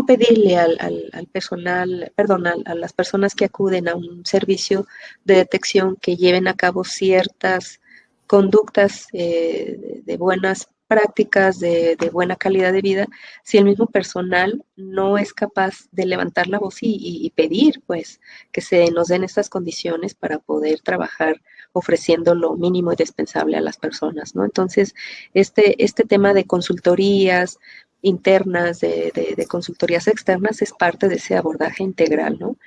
pedirle al personal, perdón, a las personas que acuden a un servicio de detección que lleven a cabo ciertas conductas de buenas prácticas, de buena calidad de vida, si el mismo personal no es capaz de levantar la voz y pedir, pues, que se nos den estas condiciones para poder trabajar ofreciendo lo mínimo y dispensable a las personas, ¿no? Entonces, este tema de consultorías internas, de consultorías externas, es parte de ese abordaje integral, ¿no?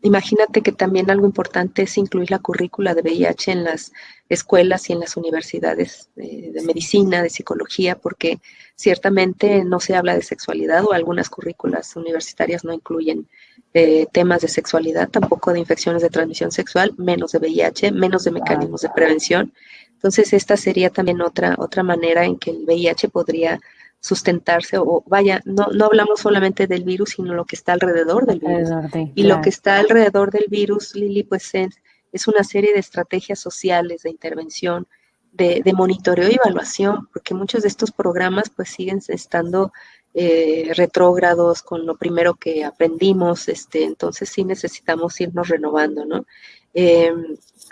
Imagínate que también algo importante es incluir la currícula de VIH en las escuelas y en las universidades de medicina, de psicología, porque ciertamente no se habla de sexualidad o algunas currículas universitarias no incluyen temas de sexualidad, tampoco de infecciones de transmisión sexual, menos de VIH, menos de mecanismos de prevención. Entonces, esta sería también otra manera en que el VIH podría sustentarse, o vaya, no hablamos solamente del virus, sino lo que está alrededor del virus. Y lo que está alrededor del virus, Lili, pues es una serie de estrategias sociales, de intervención, de monitoreo y evaluación, porque muchos de estos programas pues siguen estando retrógrados con lo primero que aprendimos, entonces sí necesitamos irnos renovando, ¿no?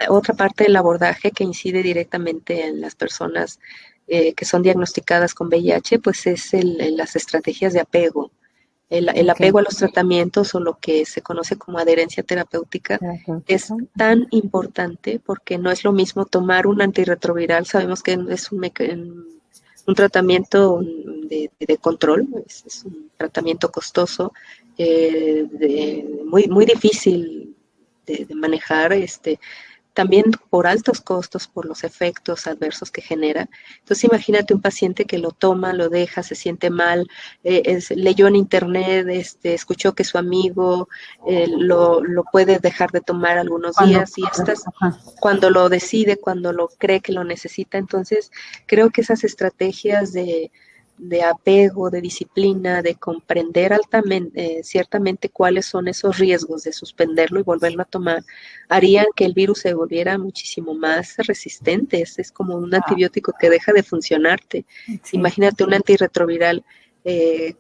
Otra parte del abordaje que incide directamente en las personas que son diagnosticadas con VIH, pues es las estrategias de apego. El apego a los tratamientos o lo que se conoce como adherencia terapéutica es tan importante porque no es lo mismo tomar un antirretroviral, sabemos que es un tratamiento de control, es un tratamiento costoso, muy difícil de manejar, también por altos costos, por los efectos adversos que genera. Entonces imagínate un paciente que lo toma, lo deja, se siente mal, leyó en internet, escuchó que su amigo lo puede dejar de tomar algunos días y cuando lo decide, cuando lo cree que lo necesita. Entonces creo que esas estrategias de apego, de disciplina, de comprender ciertamente cuáles son esos riesgos de suspenderlo y volverlo a tomar, harían que el virus se volviera muchísimo más resistente. Es como un antibiótico que deja de funcionarte. Sí. Imagínate un antirretroviral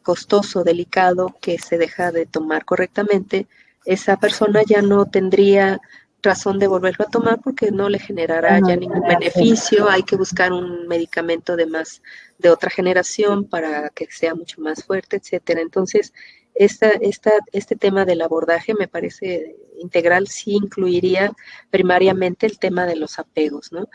costoso, delicado, que se deja de tomar correctamente. Esa persona ya no tendría razón de volverlo a tomar porque no le generará ya ningún beneficio. Hay que buscar un medicamento de otra generación para que sea mucho más fuerte, etcétera. Entonces, este tema del abordaje me parece integral, sí incluiría primariamente el tema de los apegos, ¿no?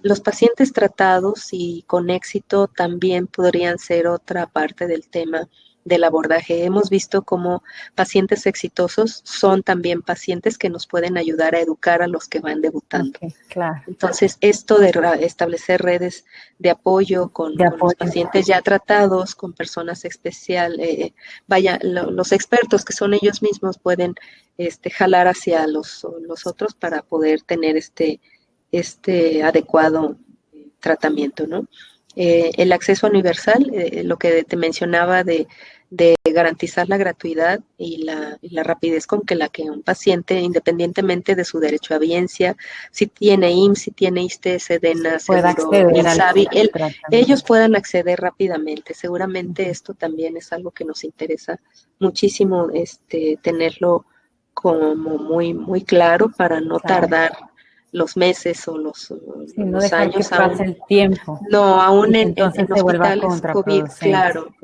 Los pacientes tratados y con éxito también podrían ser otra parte del tema del abordaje. Hemos visto cómo pacientes exitosos son también pacientes que nos pueden ayudar a educar a los que van debutando. Okay, claro. Entonces, esto de establecer redes de apoyo con los pacientes ya tratados, con personas especiales, los expertos que son ellos mismos pueden jalar hacia los otros para poder tener este adecuado tratamiento, ¿no? El acceso universal, lo que te mencionaba de garantizar la gratuidad y la rapidez con que un paciente, independientemente de su derecho a biencia, si tiene IMSS, si tiene ISSSTE, SEDENA, Seguro, INSABI, ellos puedan acceder rápidamente. Seguramente esto también es algo que nos interesa muchísimo tenerlo como muy, muy claro para no tardar los meses o los años. Que pase el tiempo. No, aún en se vuelva hospitales COVID,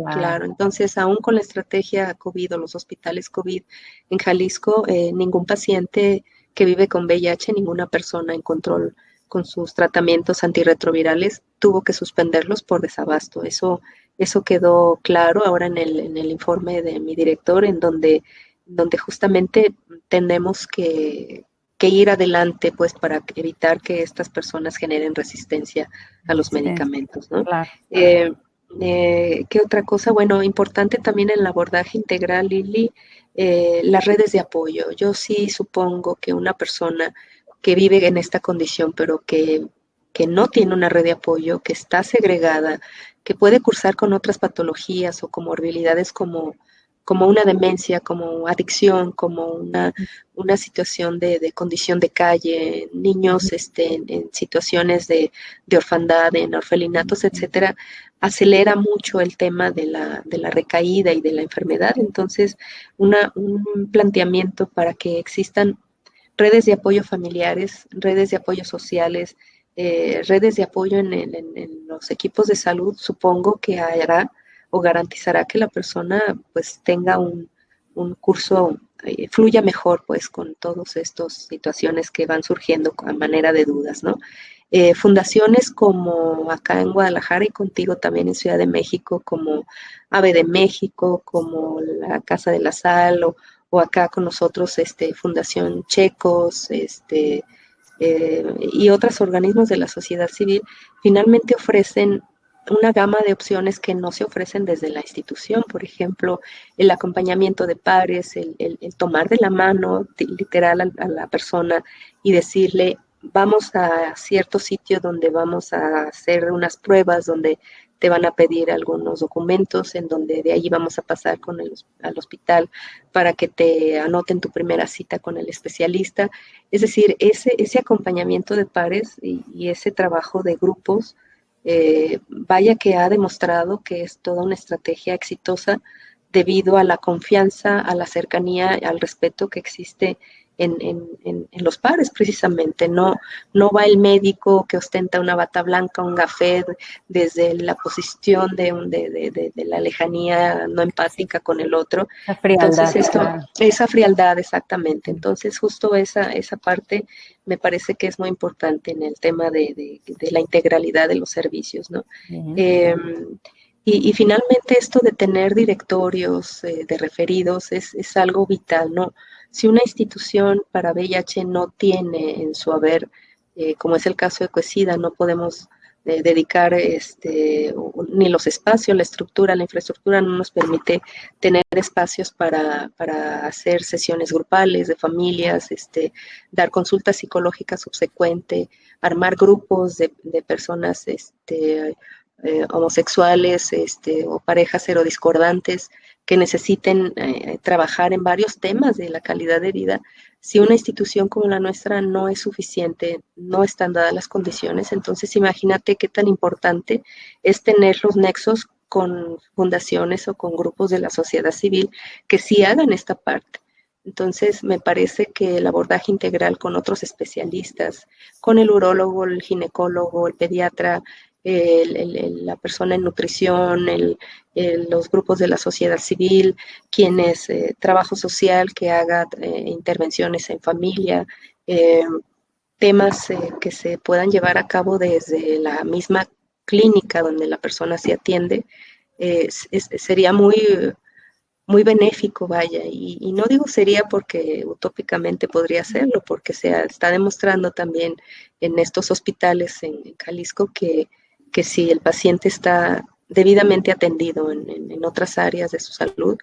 claro. Entonces, aún con la estrategia COVID o los hospitales COVID en Jalisco, ningún paciente que vive con VIH, ninguna persona en control con sus tratamientos antirretrovirales tuvo que suspenderlos por desabasto. Eso quedó claro ahora en el informe de mi director, en donde justamente tenemos que ir adelante, pues, para evitar que estas personas generen resistencia a los medicamentos, ¿no? Claro. ¿Qué otra cosa? Bueno, importante también en el abordaje integral, Lili, las redes de apoyo. Yo sí supongo que una persona que vive en esta condición, pero que no tiene una red de apoyo, que está segregada, que puede cursar con otras patologías o comorbilidades como una demencia, como adicción, como una situación de condición de calle, niños en situaciones de orfandad, en orfelinatos, etcétera, acelera mucho el tema de la recaída y de la enfermedad. Entonces, un planteamiento para que existan redes de apoyo familiares, redes de apoyo sociales, redes de apoyo en los equipos de salud, supongo que hará o garantizará que la persona pues tenga un curso, fluya mejor pues con todas estas situaciones que van surgiendo a manera de dudas, ¿no? Fundaciones como acá en Guadalajara y contigo también en Ciudad de México, como AVE de México, como la Casa de la Sal o acá con nosotros Fundación Checos, y otros organismos de la sociedad civil, finalmente ofrecen una gama de opciones que no se ofrecen desde la institución. Por ejemplo, el acompañamiento de pares, el tomar de la mano literal a la persona y decirle, vamos a cierto sitio donde vamos a hacer unas pruebas, donde te van a pedir algunos documentos, en donde de ahí vamos a pasar al hospital para que te anoten tu primera cita con el especialista. Es decir, ese acompañamiento de pares y ese trabajo de grupos, vaya que ha demostrado que es toda una estrategia exitosa debido a la confianza, a la cercanía, al respeto que existe en los pares precisamente. No va el médico que ostenta una bata blanca, un gafet, desde la posición de la lejanía no empática con el otro. Entonces, esa frialdad, exactamente. Entonces, justo esa parte me parece que es muy importante en el tema de la integralidad de los servicios, ¿no? Y finalmente esto de tener directorios de referidos es algo vital, ¿no? Si una institución para VIH no tiene en su haber, como es el caso de Coesida, no podemos dedicar ni los espacios, la estructura, la infraestructura no nos permite tener espacios para hacer sesiones grupales de familias, dar consulta psicológica subsecuente, armar grupos de personas homosexuales o parejas serodiscordantes que necesiten trabajar en varios temas de la calidad de vida. Si una institución como la nuestra no es suficiente, no están dadas las condiciones, entonces imagínate qué tan importante es tener los nexos con fundaciones o con grupos de la sociedad civil que sí hagan esta parte. Entonces, me parece que el abordaje integral con otros especialistas, con el urólogo, el ginecólogo, el pediatra, la persona en nutrición, los grupos de la sociedad civil, quienes, trabajo social que haga intervenciones en familia, temas que se puedan llevar a cabo desde la misma clínica donde la persona se atiende, sería muy benéfico, vaya, y no digo sería porque utópicamente podría serlo, porque se está demostrando también en estos hospitales en Jalisco que si el paciente está debidamente atendido en otras áreas de su salud,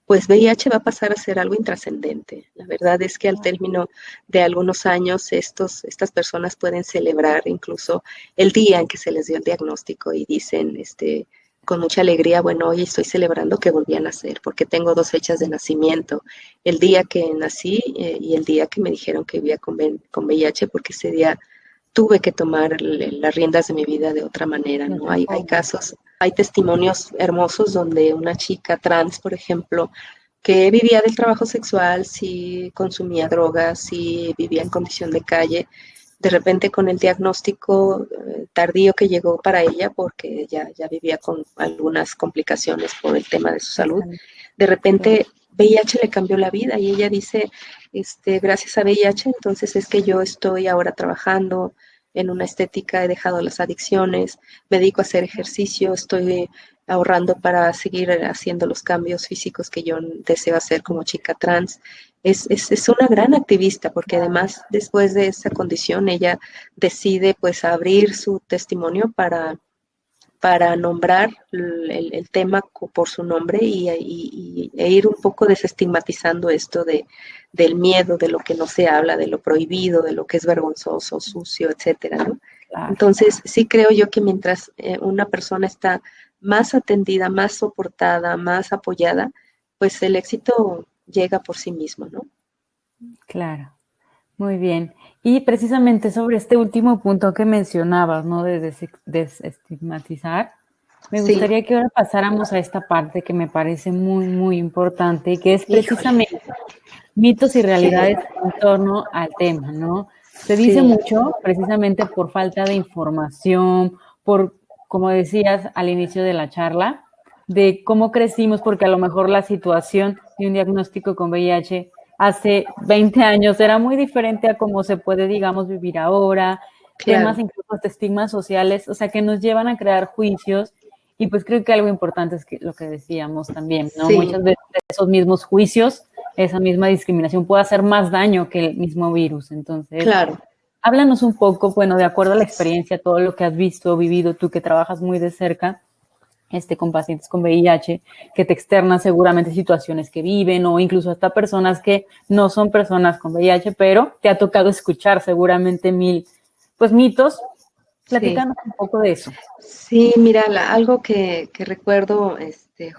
pues VIH va a pasar a ser algo intrascendente. La verdad es que al término de algunos años estas personas pueden celebrar incluso el día en que se les dio el diagnóstico y dicen, con mucha alegría, bueno, hoy estoy celebrando que volví a nacer, porque tengo 2 fechas de nacimiento, el día que nací y el día que me dijeron que vivía con VIH, porque ese día tuve que tomar las riendas de mi vida de otra manera, ¿no? Hay casos, hay testimonios hermosos donde una chica trans, por ejemplo, que vivía del trabajo sexual, sí consumía drogas, sí vivía en condición de calle, de repente con el diagnóstico tardío que llegó para ella, porque ya vivía con algunas complicaciones por el tema de su salud, de repente VIH le cambió la vida y ella dice, gracias a VIH, entonces es que yo estoy ahora trabajando en una estética, he dejado las adicciones, me dedico a hacer ejercicio, estoy ahorrando para seguir haciendo los cambios físicos que yo deseo hacer como chica trans. Es una gran activista porque además después de esa condición ella decide pues abrir su testimonio para nombrar el tema por su nombre e ir un poco desestigmatizando esto del miedo, de lo que no se habla, de lo prohibido, de lo que es vergonzoso, sucio, etcétera, ¿no? Claro. Entonces, sí creo yo que mientras una persona está más atendida, más soportada, más apoyada, pues el éxito llega por sí mismo, ¿no? Claro. Muy bien. Y precisamente sobre este último punto que mencionabas, ¿no? De desestigmatizar, me gustaría que ahora pasáramos a esta parte que me parece muy, muy importante, que es precisamente mitos y realidades en torno al tema, ¿no? Se dice mucho precisamente por falta de información, por, como decías al inicio de la charla, de cómo crecimos, porque a lo mejor la situación de un diagnóstico con VIH hace 20 años era muy diferente a cómo se puede, digamos, vivir ahora, temas incluso de estigmas sociales, o sea, que nos llevan a crear juicios, y pues creo que algo importante es que lo que decíamos también, ¿no? Muchas veces esos mismos juicios, esa misma discriminación puede hacer más daño que el mismo virus. Entonces, háblanos un poco, bueno, de acuerdo a la experiencia, todo lo que has visto, vivido, tú que trabajas muy de cerca con pacientes con VIH, que te externan seguramente situaciones que viven o incluso hasta personas que no son personas con VIH, pero te ha tocado escuchar seguramente pues mitos. Platícanos un poco de eso. Sí, mira, algo que recuerdo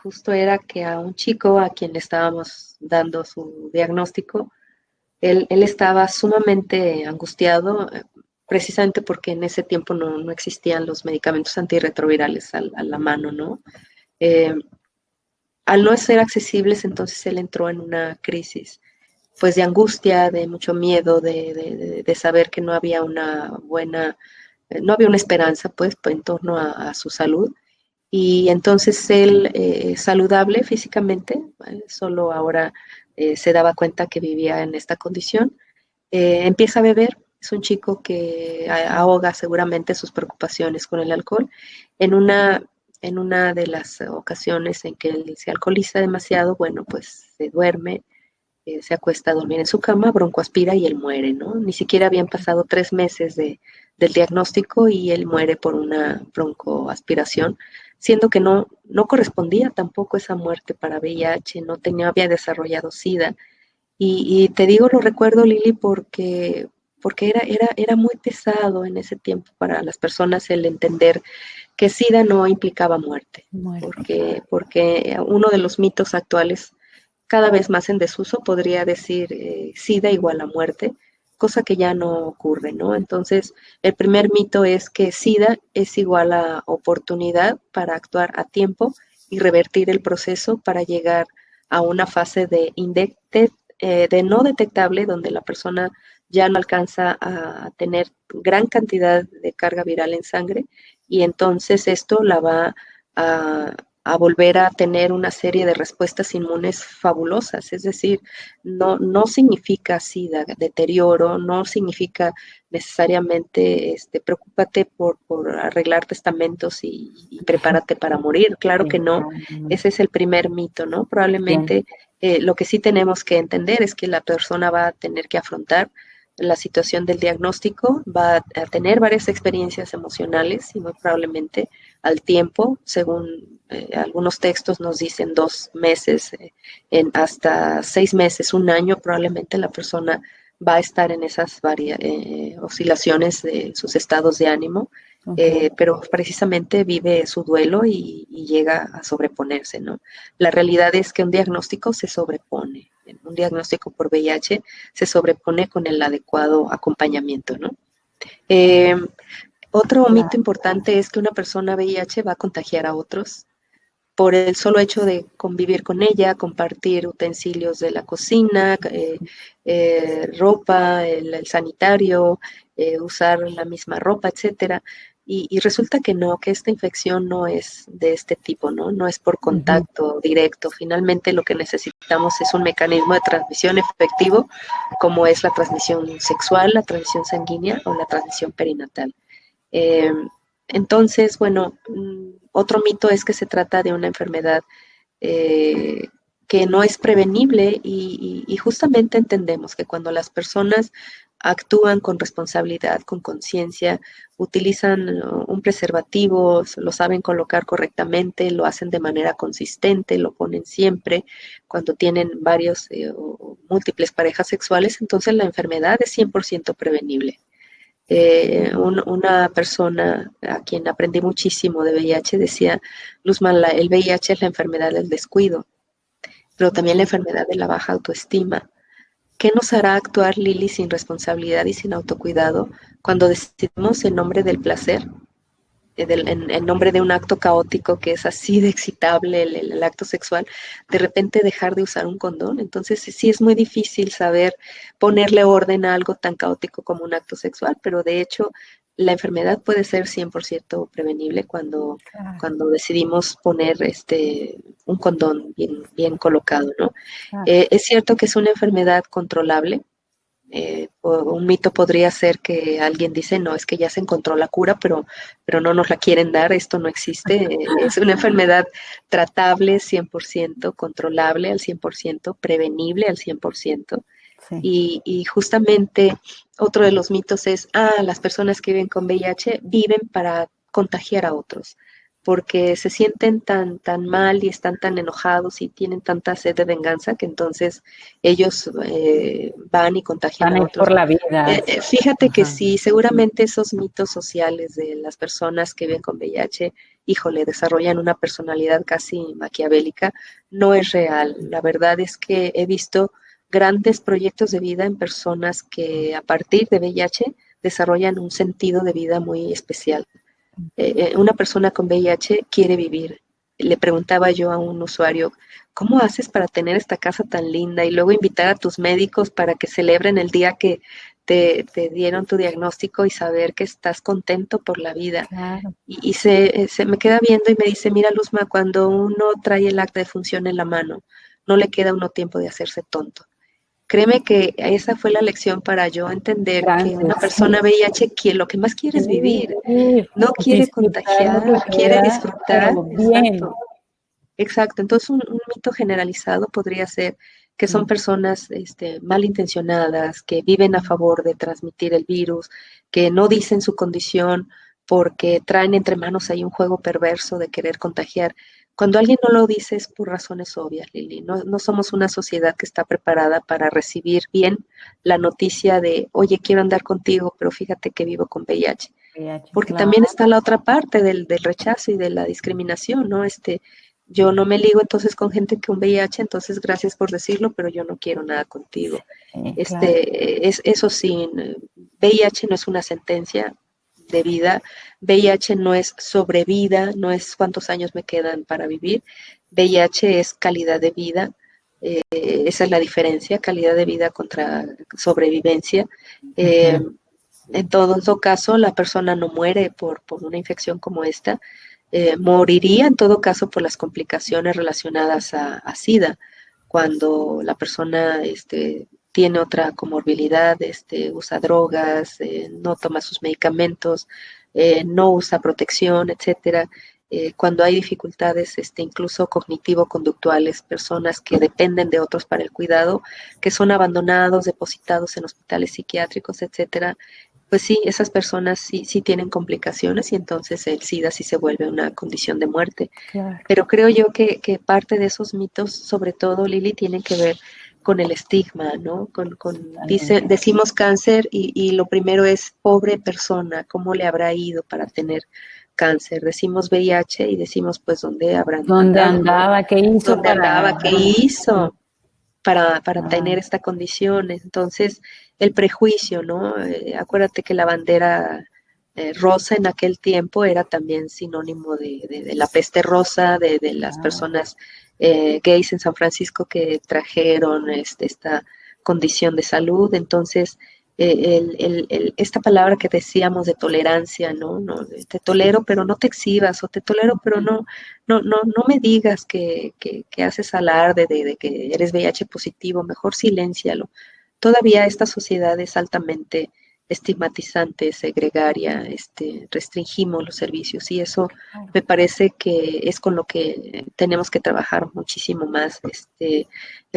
justo era que a un chico a quien le estábamos dando su diagnóstico, él estaba sumamente angustiado, precisamente porque en ese tiempo no existían los medicamentos antirretrovirales a la mano, ¿no? Al no ser accesibles, entonces él entró en una crisis, pues de angustia, de mucho miedo, de saber que no había no había una esperanza, pues, en torno a su salud. Y entonces él, saludable físicamente, solo ahora se daba cuenta que vivía en esta condición, empieza a beber. Es un chico que ahoga seguramente sus preocupaciones con el alcohol. En una de las ocasiones en que él se alcoholiza demasiado, bueno, pues se duerme, se acuesta a dormir en su cama, broncoaspira y él muere, ¿no? Ni siquiera habían pasado 3 meses del diagnóstico y él muere por una broncoaspiración, siendo que no correspondía tampoco esa muerte para VIH, había desarrollado SIDA. Y te digo, lo recuerdo, Lili, porque era muy pesado en ese tiempo para las personas el entender que SIDA no implicaba muerte. Porque uno de los mitos actuales, cada vez más en desuso, podría decir SIDA igual a muerte, cosa que ya no ocurre, ¿no? Entonces, el primer mito es que SIDA es igual a oportunidad para actuar a tiempo y revertir el proceso para llegar a una fase de no detectable, donde la persona ya no alcanza a tener gran cantidad de carga viral en sangre y entonces esto la va a volver a tener una serie de respuestas inmunes fabulosas. Es decir, no significa SIDA, deterioro, no significa necesariamente preocúpate por arreglar testamentos y prepárate para morir. Claro que no, ese es el primer mito, ¿no? Probablemente lo que sí tenemos que entender es que la persona va a tener que afrontar la situación del diagnóstico, va a tener varias experiencias emocionales y muy probablemente al tiempo, según algunos textos nos dicen 2 meses, en hasta 6 meses, un año, probablemente la persona va a estar en esas varias oscilaciones de sus estados de ánimo, pero precisamente vive su duelo y llega a sobreponerse, ¿no? La realidad es que un diagnóstico se sobrepone, un diagnóstico por VIH se sobrepone con el adecuado acompañamiento, ¿no? Otro mito importante es que una persona VIH va a contagiar a otros por el solo hecho de convivir con ella, compartir utensilios de la cocina, ropa, el sanitario, usar la misma ropa, etcétera. Y resulta que no, que esta infección no es de este tipo, ¿no? No es por contacto directo. Finalmente lo que necesitamos es un mecanismo de transmisión efectivo, como es la transmisión sexual, la transmisión sanguínea o la transmisión perinatal. Entonces, bueno, otro mito es que se trata de una enfermedad que no es prevenible y justamente entendemos que cuando las personas actúan con responsabilidad, con conciencia, utilizan un preservativo, lo saben colocar correctamente, lo hacen de manera consistente, lo ponen siempre, cuando tienen varios o múltiples parejas sexuales, entonces la enfermedad es 100% prevenible. Una persona a quien aprendí muchísimo de VIH decía, Luzma, el VIH es la enfermedad del descuido, pero también la enfermedad de la baja autoestima. ¿Qué nos hará actuar, Lili, sin responsabilidad y sin autocuidado cuando decidimos en nombre del placer, en nombre de un acto caótico que es así de excitable, el acto sexual, de repente dejar de usar un condón? Entonces sí es muy difícil saber ponerle orden a algo tan caótico como un acto sexual, pero de hecho la enfermedad puede ser 100% prevenible cuando decidimos poner un condón bien colocado, ¿no? Es cierto que es una enfermedad controlable. Un mito podría ser que alguien dice, no, es que ya se encontró la cura, pero no nos la quieren dar, esto no existe. Es una enfermedad tratable 100%, controlable al 100%, prevenible al 100%. Y justamente otro de los mitos es, las personas que viven con VIH viven para contagiar a otros, porque se sienten tan mal y están tan enojados y tienen tanta sed de venganza que entonces ellos van y contagian a otros. Por la vida. Fíjate que sí, seguramente esos mitos sociales de las personas que viven con VIH, híjole, desarrollan una personalidad casi maquiavélica, no es real. La verdad es que he visto grandes proyectos de vida en personas que a partir de VIH desarrollan un sentido de vida muy especial. Una persona con VIH quiere vivir. Le preguntaba yo a un usuario, ¿cómo haces para tener esta casa tan linda y luego invitar a tus médicos para que celebren el día que te dieron tu diagnóstico y saber que estás contento por la vida? Claro. Y se me queda viendo y me dice, mira, Luzma, cuando uno trae el acta de función en la mano, no le queda a uno tiempo de hacerse tonto. Créeme que esa fue la lección para yo entender que una persona VIH lo que más quiere es vivir, no quiere contagiar, quiere disfrutar. Exacto. Exacto. Entonces un mito generalizado podría ser que son personas malintencionadas, que viven a favor de transmitir el virus, que no dicen su condición porque traen entre manos ahí un juego perverso de querer contagiar. Cuando alguien no lo dice es por razones obvias, Lili. No somos una sociedad que está preparada para recibir bien la noticia de, oye, quiero andar contigo, pero fíjate que vivo con VIH. Porque también está la otra parte del rechazo y de la discriminación, ¿no? Yo no me ligo entonces con gente con VIH, entonces gracias por decirlo, pero yo no quiero nada contigo. Eso sí, VIH no es una sentencia de vida, VIH no es sobrevida, no es cuántos años me quedan para vivir, VIH es calidad de vida, Esa es la diferencia, calidad de vida contra sobrevivencia. En todo caso, la persona no muere por una infección como esta, moriría en todo caso por las complicaciones relacionadas a SIDA, cuando la persona tiene otra comorbilidad, usa drogas, no toma sus medicamentos, no usa protección, etcétera. Cuando hay dificultades, incluso cognitivo-conductuales, personas que dependen de otros para el cuidado, que son abandonados, depositados en hospitales psiquiátricos, etcétera, pues sí, esas personas sí tienen complicaciones y entonces el SIDA sí se vuelve una condición de muerte. Claro. Pero creo yo que parte de esos mitos, sobre todo, Lili, tienen que ver con el estigma, ¿no? Decimos cáncer y lo primero es pobre persona, ¿cómo le habrá ido para tener cáncer? Decimos VIH y decimos, pues, ¿dónde habrán ¿Dónde andaba? ¿no? ¿Qué hizo ¿Dónde andaba? ¿Qué hizo para tener Ah, esta condición? Entonces, el prejuicio, ¿no? Acuérdate que la bandera rosa en aquel tiempo era también sinónimo de la peste rosa, de las personas gays en San Francisco que trajeron esta condición de salud. Entonces, esta palabra que decíamos de tolerancia, ¿no? No, te tolero, pero no te exhibas, o te tolero, pero no me digas que haces alarde de que eres VIH positivo, mejor siléncialo. Todavía esta sociedad es altamente estigmatizante, segregaria, restringimos los servicios y eso me parece que es con lo que tenemos que trabajar muchísimo más. El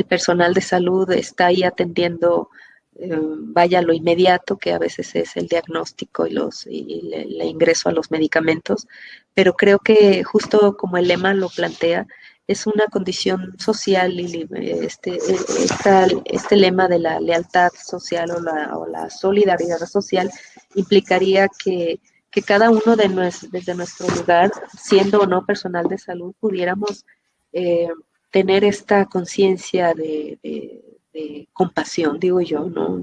personal de salud está ahí atendiendo, vaya, lo inmediato, que a veces es el diagnóstico y el ingreso a los medicamentos, pero creo que justo como el lema lo plantea, es una condición social y este lema de la lealtad social o la solidaridad social implicaría que cada uno desde nuestro lugar, siendo o no personal de salud, pudiéramos tener esta conciencia de compasión, digo yo, ¿no?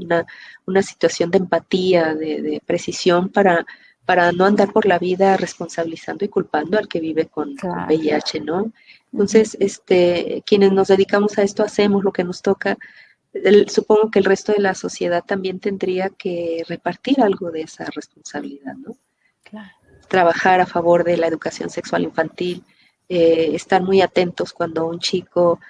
Una situación de empatía, de precisión para no andar por la vida responsabilizando y culpando al que vive con VIH, ¿no? Entonces, quienes nos dedicamos a esto hacemos lo que nos toca. Supongo que el resto de la sociedad también tendría que repartir algo de esa responsabilidad, ¿no? Claro. Trabajar a favor de la educación sexual infantil, estar muy atentos cuando un chico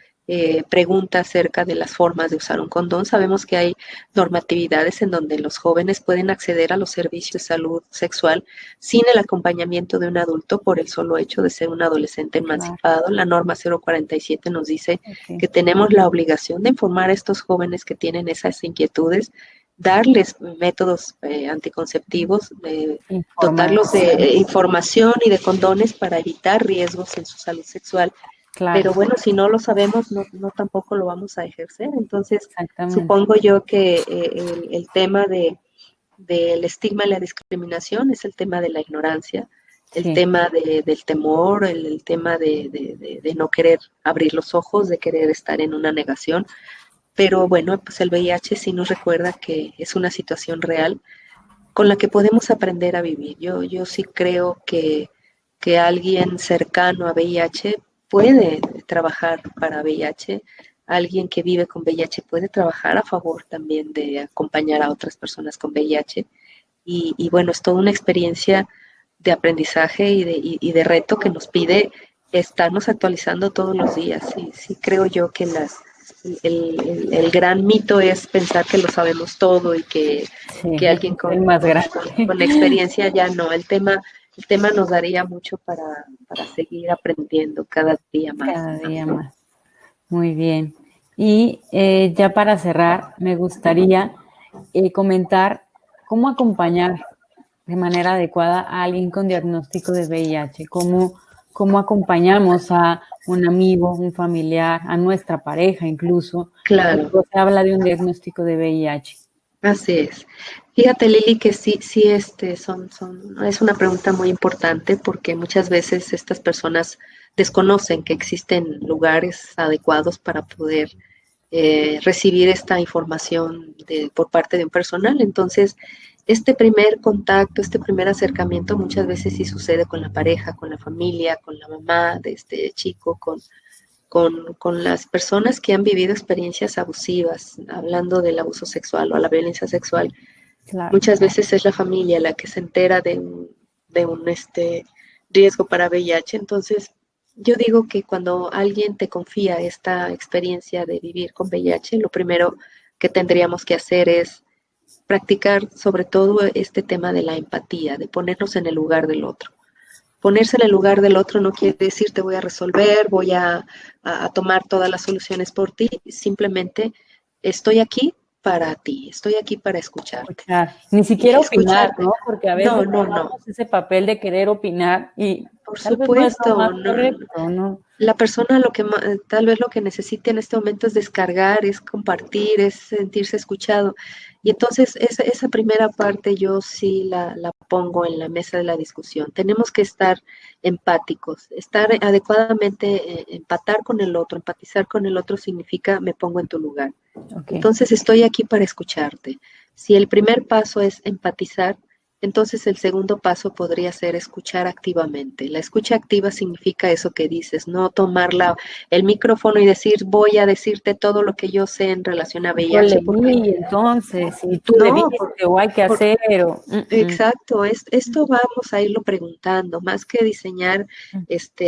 pregunta acerca de las formas de usar un condón. Sabemos que hay normatividades en donde los jóvenes pueden acceder a los servicios de salud sexual sin el acompañamiento de un adulto por el solo hecho de ser un adolescente emancipado. Claro. La norma 047 nos dice que tenemos la obligación de informar a estos jóvenes que tienen esas inquietudes, darles métodos anticonceptivos, dotarlos de información y de condones para evitar riesgos en su salud sexual. Claro. Pero bueno, si no lo sabemos, no tampoco lo vamos a ejercer. Entonces, supongo yo que el tema del estigma y la discriminación es el tema de la ignorancia, el tema del temor, el tema de no querer abrir los ojos, de querer estar en una negación. Pero bueno, pues el VIH sí nos recuerda que es una situación real con la que podemos aprender a vivir. Yo sí creo que alguien cercano a VIH puede trabajar para VIH, alguien que vive con VIH puede trabajar a favor también de acompañar a otras personas con VIH. Y bueno, es toda una experiencia de aprendizaje y de reto que nos pide estarnos actualizando todos los días. Sí creo yo que el gran mito es pensar que lo sabemos todo y que alguien con experiencia ya no. El tema nos daría mucho para seguir aprendiendo cada día más. Cada día más. Muy bien. Y ya para cerrar, me gustaría comentar cómo acompañar de manera adecuada a alguien con diagnóstico de VIH, cómo acompañamos a un amigo, un familiar, a nuestra pareja incluso. Claro. Cuando se habla de un diagnóstico de VIH. Así es. Fíjate, Lili, que sí, es una pregunta muy importante porque muchas veces estas personas desconocen que existen lugares adecuados para poder recibir esta información por parte de un personal. Entonces, este primer contacto, este primer acercamiento muchas veces sí sucede con la pareja, con la familia, con la mamá de este chico, con con las personas que han vivido experiencias abusivas, hablando del abuso sexual o la violencia sexual. Claro. Muchas veces es la familia la que se entera de un riesgo para VIH. Entonces, yo digo que cuando alguien te confía esta experiencia de vivir con VIH, lo primero que tendríamos que hacer es practicar sobre todo este tema de la empatía, de ponernos en el lugar del otro. Ponerse en el lugar del otro no quiere decir te voy a resolver, voy a tomar todas las soluciones por ti, simplemente estoy aquí para ti, estoy aquí para escucharte. Ni siquiera opinar, ¿no? Porque a veces no. ese papel de querer opinar y por tal supuesto, vez no es lo más correcto, ¿no? La persona tal vez lo que necesite en este momento es descargar, es compartir, es sentirse escuchado. Y entonces esa primera parte yo sí la pongo en la mesa de la discusión. Tenemos que estar empáticos, estar adecuadamente, empatar con el otro, empatizar con el otro significa me pongo en tu lugar. Okay. Entonces estoy aquí para escucharte. Si el primer paso es empatizar, entonces el segundo paso podría ser escuchar activamente. La escucha activa significa eso que dices, no tomar el micrófono y decir voy a decirte todo lo que yo sé en relación a VIH. Porque, entonces, si tú no, debiste o hay que hacer. Exacto, esto vamos a irlo preguntando, más que diseñar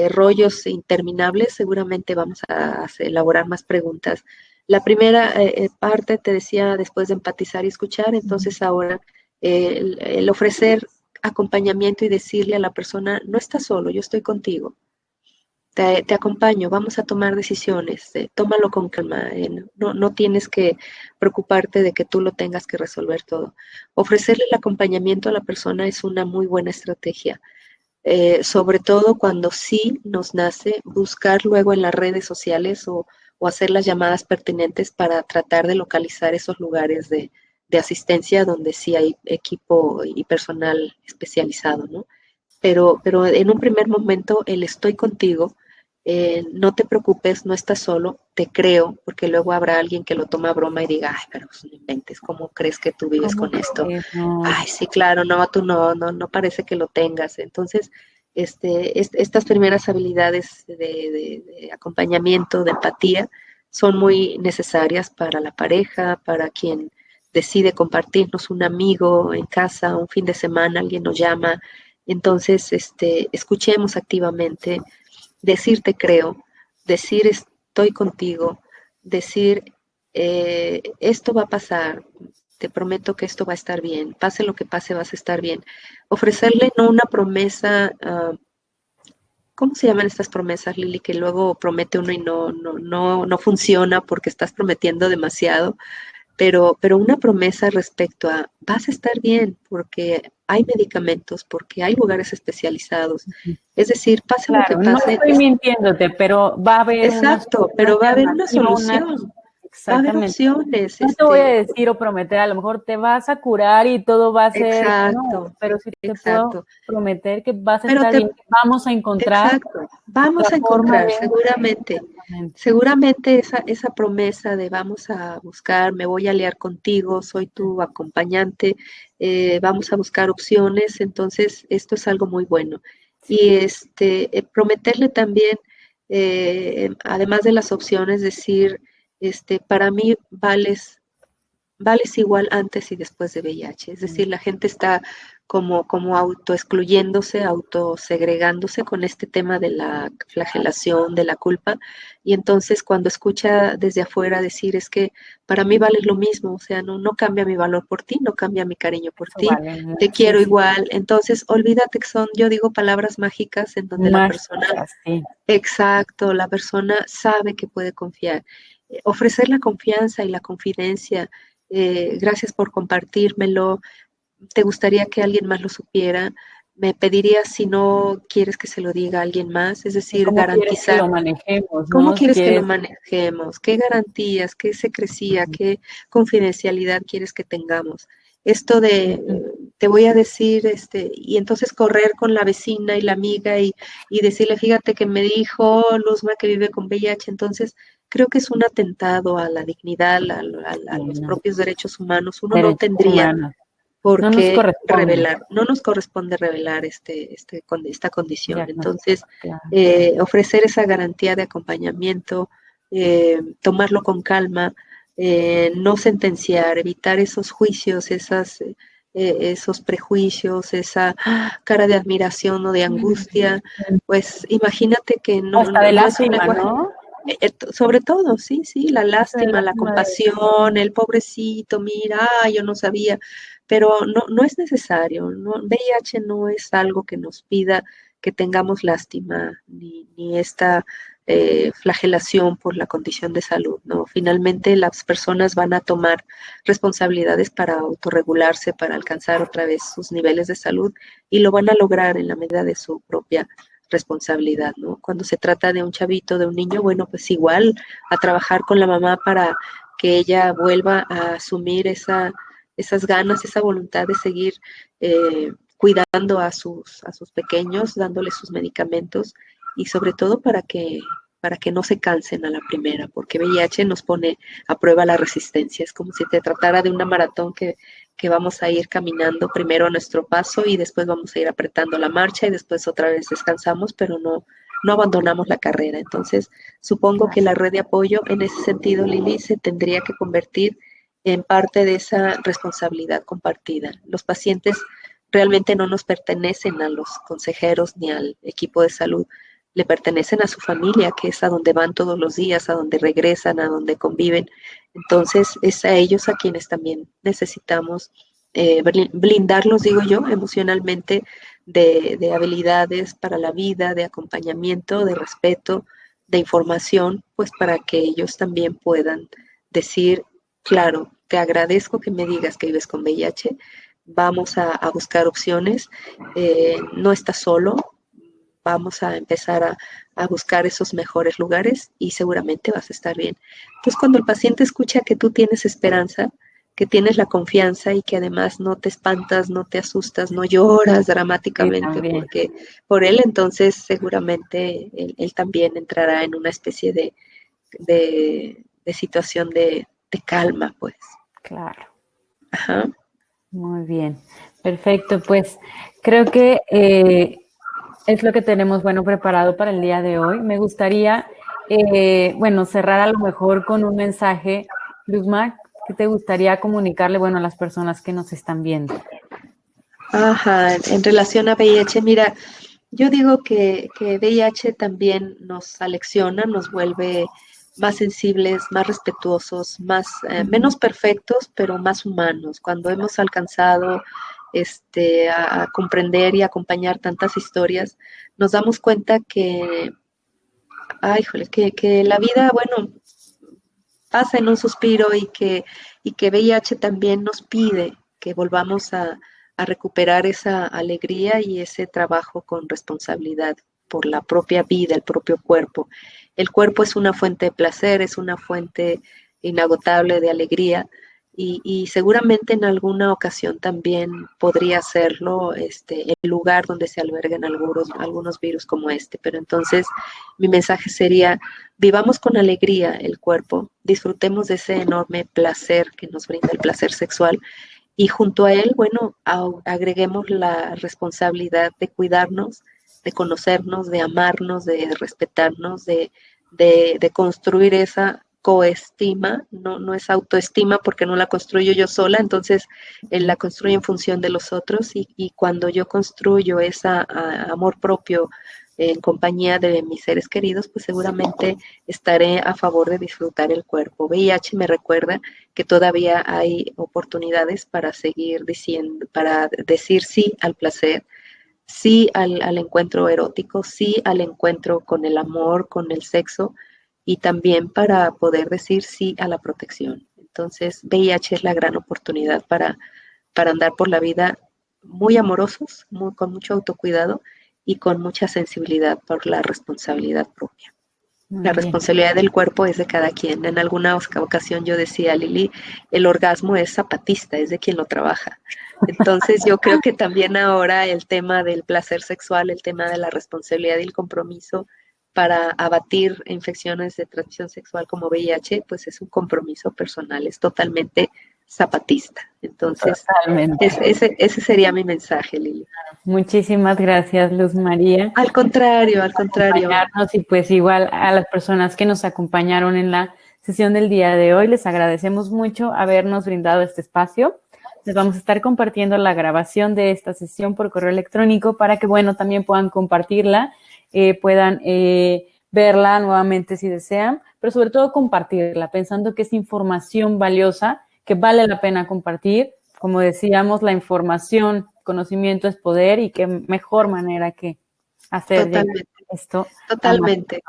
rollos interminables, seguramente vamos a elaborar más preguntas. La primera parte te decía después de empatizar y escuchar, entonces ahora el ofrecer acompañamiento y decirle a la persona, no estás solo, yo estoy contigo, te acompaño, vamos a tomar decisiones, tómalo con calma, no tienes que preocuparte de que tú lo tengas que resolver todo. Ofrecerle el acompañamiento a la persona es una muy buena estrategia, sobre todo cuando sí nos nace buscar luego en las redes sociales o hacer las llamadas pertinentes para tratar de localizar esos lugares de asistencia donde sí hay equipo y personal especializado, ¿no? Pero en un primer momento el estoy contigo, no te preocupes, no estás solo, te creo, porque luego habrá alguien que lo toma a broma y diga, ay, pero no inventes, ¿cómo crees que tú vives con esto? No. Ay, sí, claro, no, tú no parece que lo tengas. Entonces, estas primeras habilidades de acompañamiento, de empatía, son muy necesarias para la pareja, para quien decide compartirnos un amigo en casa, un fin de semana, alguien nos llama. Entonces, escuchemos activamente, decir te creo, decir estoy contigo, decir esto va a pasar, te prometo que esto va a estar bien, pase lo que pase, vas a estar bien. Ofrecerle no una promesa, ¿cómo se llaman estas promesas, Lili? Que luego promete uno y no funciona porque estás prometiendo demasiado. Pero una promesa respecto a vas a estar bien porque hay medicamentos, porque hay lugares especializados. Es decir, pase lo que pase. No estoy mintiéndote, pero va a haber pero va a haber una solución. Va a haber opciones. No te voy a decir o prometer, a lo mejor te vas a curar y todo va a ser. No, pero sí te puedo prometer que vas a estar bien, que vamos a encontrar. Exacto, vamos a encontrar, seguramente. Seguramente esa promesa de vamos a buscar, me voy a aliar contigo, soy tu acompañante, vamos a buscar opciones, entonces esto es algo muy bueno. Y prometerle también, además de las opciones, decir, para mí vales igual antes y después de VIH. Es decir, la gente está como autoexcluyéndose, autosegregándose con este tema de la flagelación, de la culpa. Y entonces cuando escucha desde afuera decir es que para mí vales lo mismo, o sea, no cambia mi valor por ti, no cambia mi cariño por ti, te quiero igual. Entonces, olvídate que son, yo digo, palabras mágicas en donde la persona... Exacto, la persona sabe que puede confiar. Ofrecer la confianza y la confidencia, gracias por compartírmelo, te gustaría que alguien más lo supiera, me pedirías si no quieres que se lo diga a alguien más, es decir, garantizar. ¿Cómo quieres que lo manejemos? ¿Cómo quieres que lo manejemos? ¿Qué garantías, qué secrecía, qué confidencialidad quieres que tengamos? Esto de, te voy a decir, y entonces correr con la vecina y la amiga y decirle, fíjate que me dijo Luzma que vive con VIH, entonces creo que es un atentado a la dignidad, a los propios derechos humanos. Uno no tendría No nos porque corresponde no nos corresponde revelar esta condición. diagnosticar, Entonces, claro. ofrecer esa garantía de acompañamiento, tomarlo con calma, no sentenciar, evitar esos juicios, esos prejuicios, esa cara de admiración o de angustia, pues imagínate que O hasta de no es un lástima, lenguaje. ¿no? Sobre todo, sí, la Hasta de lástima, la lástima de, compasión, el pobrecito, mira, yo no sabía, pero no es necesario, no, VIH no es algo que nos pida que tengamos lástima, ni esta flagelación por la condición de salud, ¿no? Finalmente las personas van a tomar responsabilidades para autorregularse, para alcanzar otra vez sus niveles de salud y lo van a lograr en la medida de su propia responsabilidad, ¿no? Cuando se trata de un chavito, de un niño, bueno, pues igual a trabajar con la mamá para que ella vuelva a asumir esas ganas, esa voluntad de seguir cuidando a sus pequeños, dándoles sus medicamentos y sobre todo para que no se cansen a la primera, porque VIH nos pone a prueba la resistencia. Es como si te tratara de una maratón que vamos a ir caminando primero a nuestro paso y después vamos a ir apretando la marcha y después otra vez descansamos, pero no abandonamos la carrera. Entonces, supongo que la red de apoyo en ese sentido, Lili, se tendría que convertir en parte de esa responsabilidad compartida. Los pacientes realmente no nos pertenecen a los consejeros ni al equipo de salud, le pertenecen a su familia, que es a donde van todos los días, a donde regresan, a donde conviven. Entonces, es a ellos a quienes también necesitamos blindarlos, digo yo, emocionalmente de habilidades para la vida, de acompañamiento, de respeto, de información, pues para que ellos también puedan decir, claro, te agradezco que me digas que vives con VIH, vamos a buscar opciones, no estás solo, vamos a empezar a buscar esos mejores lugares y seguramente vas a estar bien. Entonces, cuando el paciente escucha que tú tienes esperanza, que tienes la confianza y que además no te espantas, no te asustas, no lloras sí, dramáticamente también. por él, entonces seguramente él también entrará en una especie de situación de calma, pues. Claro. Ajá. Muy bien. Perfecto. Pues creo que es lo que tenemos bueno preparado para el día de hoy. Me gustaría, bueno, cerrar a lo mejor con un mensaje, Luzma, que te gustaría comunicarle, bueno, a las personas que nos están viendo. Ajá, en relación a VIH, mira, yo digo que VIH también nos alecciona, nos vuelve más sensibles, más respetuosos, menos perfectos, pero más humanos. Cuando hemos alcanzado a comprender y acompañar tantas historias, nos damos cuenta ay, jole, que la vida, bueno, pasa en un suspiro y que VIH también nos pide que volvamos a recuperar esa alegría y ese trabajo con responsabilidad por la propia vida, el propio cuerpo. El cuerpo es una fuente de placer, es una fuente inagotable de alegría y seguramente en alguna ocasión también podría serlo el lugar donde se albergan algunos virus como este. Pero entonces mi mensaje sería, vivamos con alegría el cuerpo, disfrutemos de ese enorme placer que nos brinda el placer sexual y junto a él, bueno, agreguemos la responsabilidad de cuidarnos, de conocernos, de amarnos, de respetarnos, de construir esa coestima, no es autoestima porque no la construyo yo sola, entonces la construyo en función de los otros y cuando yo construyo ese amor propio en compañía de mis seres queridos, pues seguramente estaré a favor de disfrutar el cuerpo. VIH me recuerda que todavía hay oportunidades para seguir diciendo, para decir sí al placer, sí al encuentro erótico, sí al encuentro con el amor, con el sexo y también para poder decir sí a la protección. Entonces, VIH es la gran oportunidad para andar por la vida muy amorosos, con mucho autocuidado y con mucha sensibilidad por la responsabilidad propia. Muy La bien. responsabilidad del cuerpo es de cada quien. En alguna ocasión yo decía, Lili, el orgasmo es zapatista, es de quien lo trabaja. Entonces yo creo que también ahora el tema del placer sexual, el tema de la responsabilidad y el compromiso para abatir infecciones de transmisión sexual como VIH, pues es un compromiso personal, es totalmente zapatista. Entonces, Totalmente. ese sería mi mensaje, Lili. Muchísimas gracias, Luz María. Al contrario, al contrario. Y pues igual a las personas que nos acompañaron en la sesión del día de hoy, les agradecemos mucho habernos brindado este espacio. Les vamos a estar compartiendo la grabación de esta sesión por correo electrónico para que, bueno, también puedan compartirla, puedan verla nuevamente si desean, pero sobre todo compartirla, pensando que es información valiosa, que vale la pena compartir. Como decíamos, la información, conocimiento es poder y qué mejor manera que hacer llegar esto. Totalmente.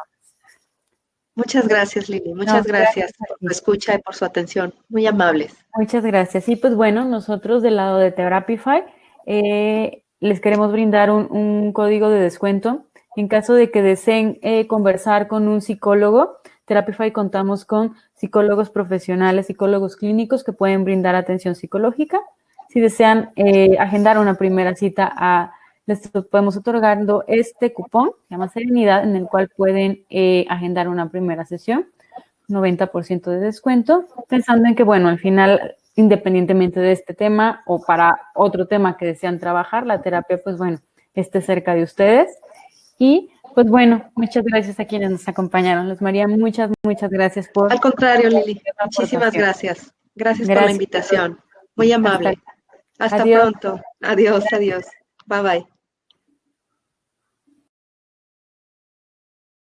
Muchas gracias, Lili. Muchas gracias por su escucha y por su atención. Muy amables. Muchas gracias. Y pues bueno, nosotros del lado de Therapify les queremos brindar un código de descuento. En caso de que deseen conversar con un psicólogo, Therapify contamos con psicólogos profesionales, psicólogos clínicos que pueden brindar atención psicológica. Si desean agendar una primera cita, les podemos otorgando este cupón, se llama Serenidad, en el cual pueden agendar una primera sesión, 90% de descuento, pensando en que, bueno, al final, independientemente de este tema o para otro tema que desean trabajar, la terapia, pues bueno, esté cerca de ustedes. Y pues bueno, muchas gracias a quienes nos acompañaron. Luz María, muchas gracias por... Al contrario, Lili, muchísimas gracias. Gracias por la invitación. Muy amable. Hasta pronto. Adiós. Bye, bye.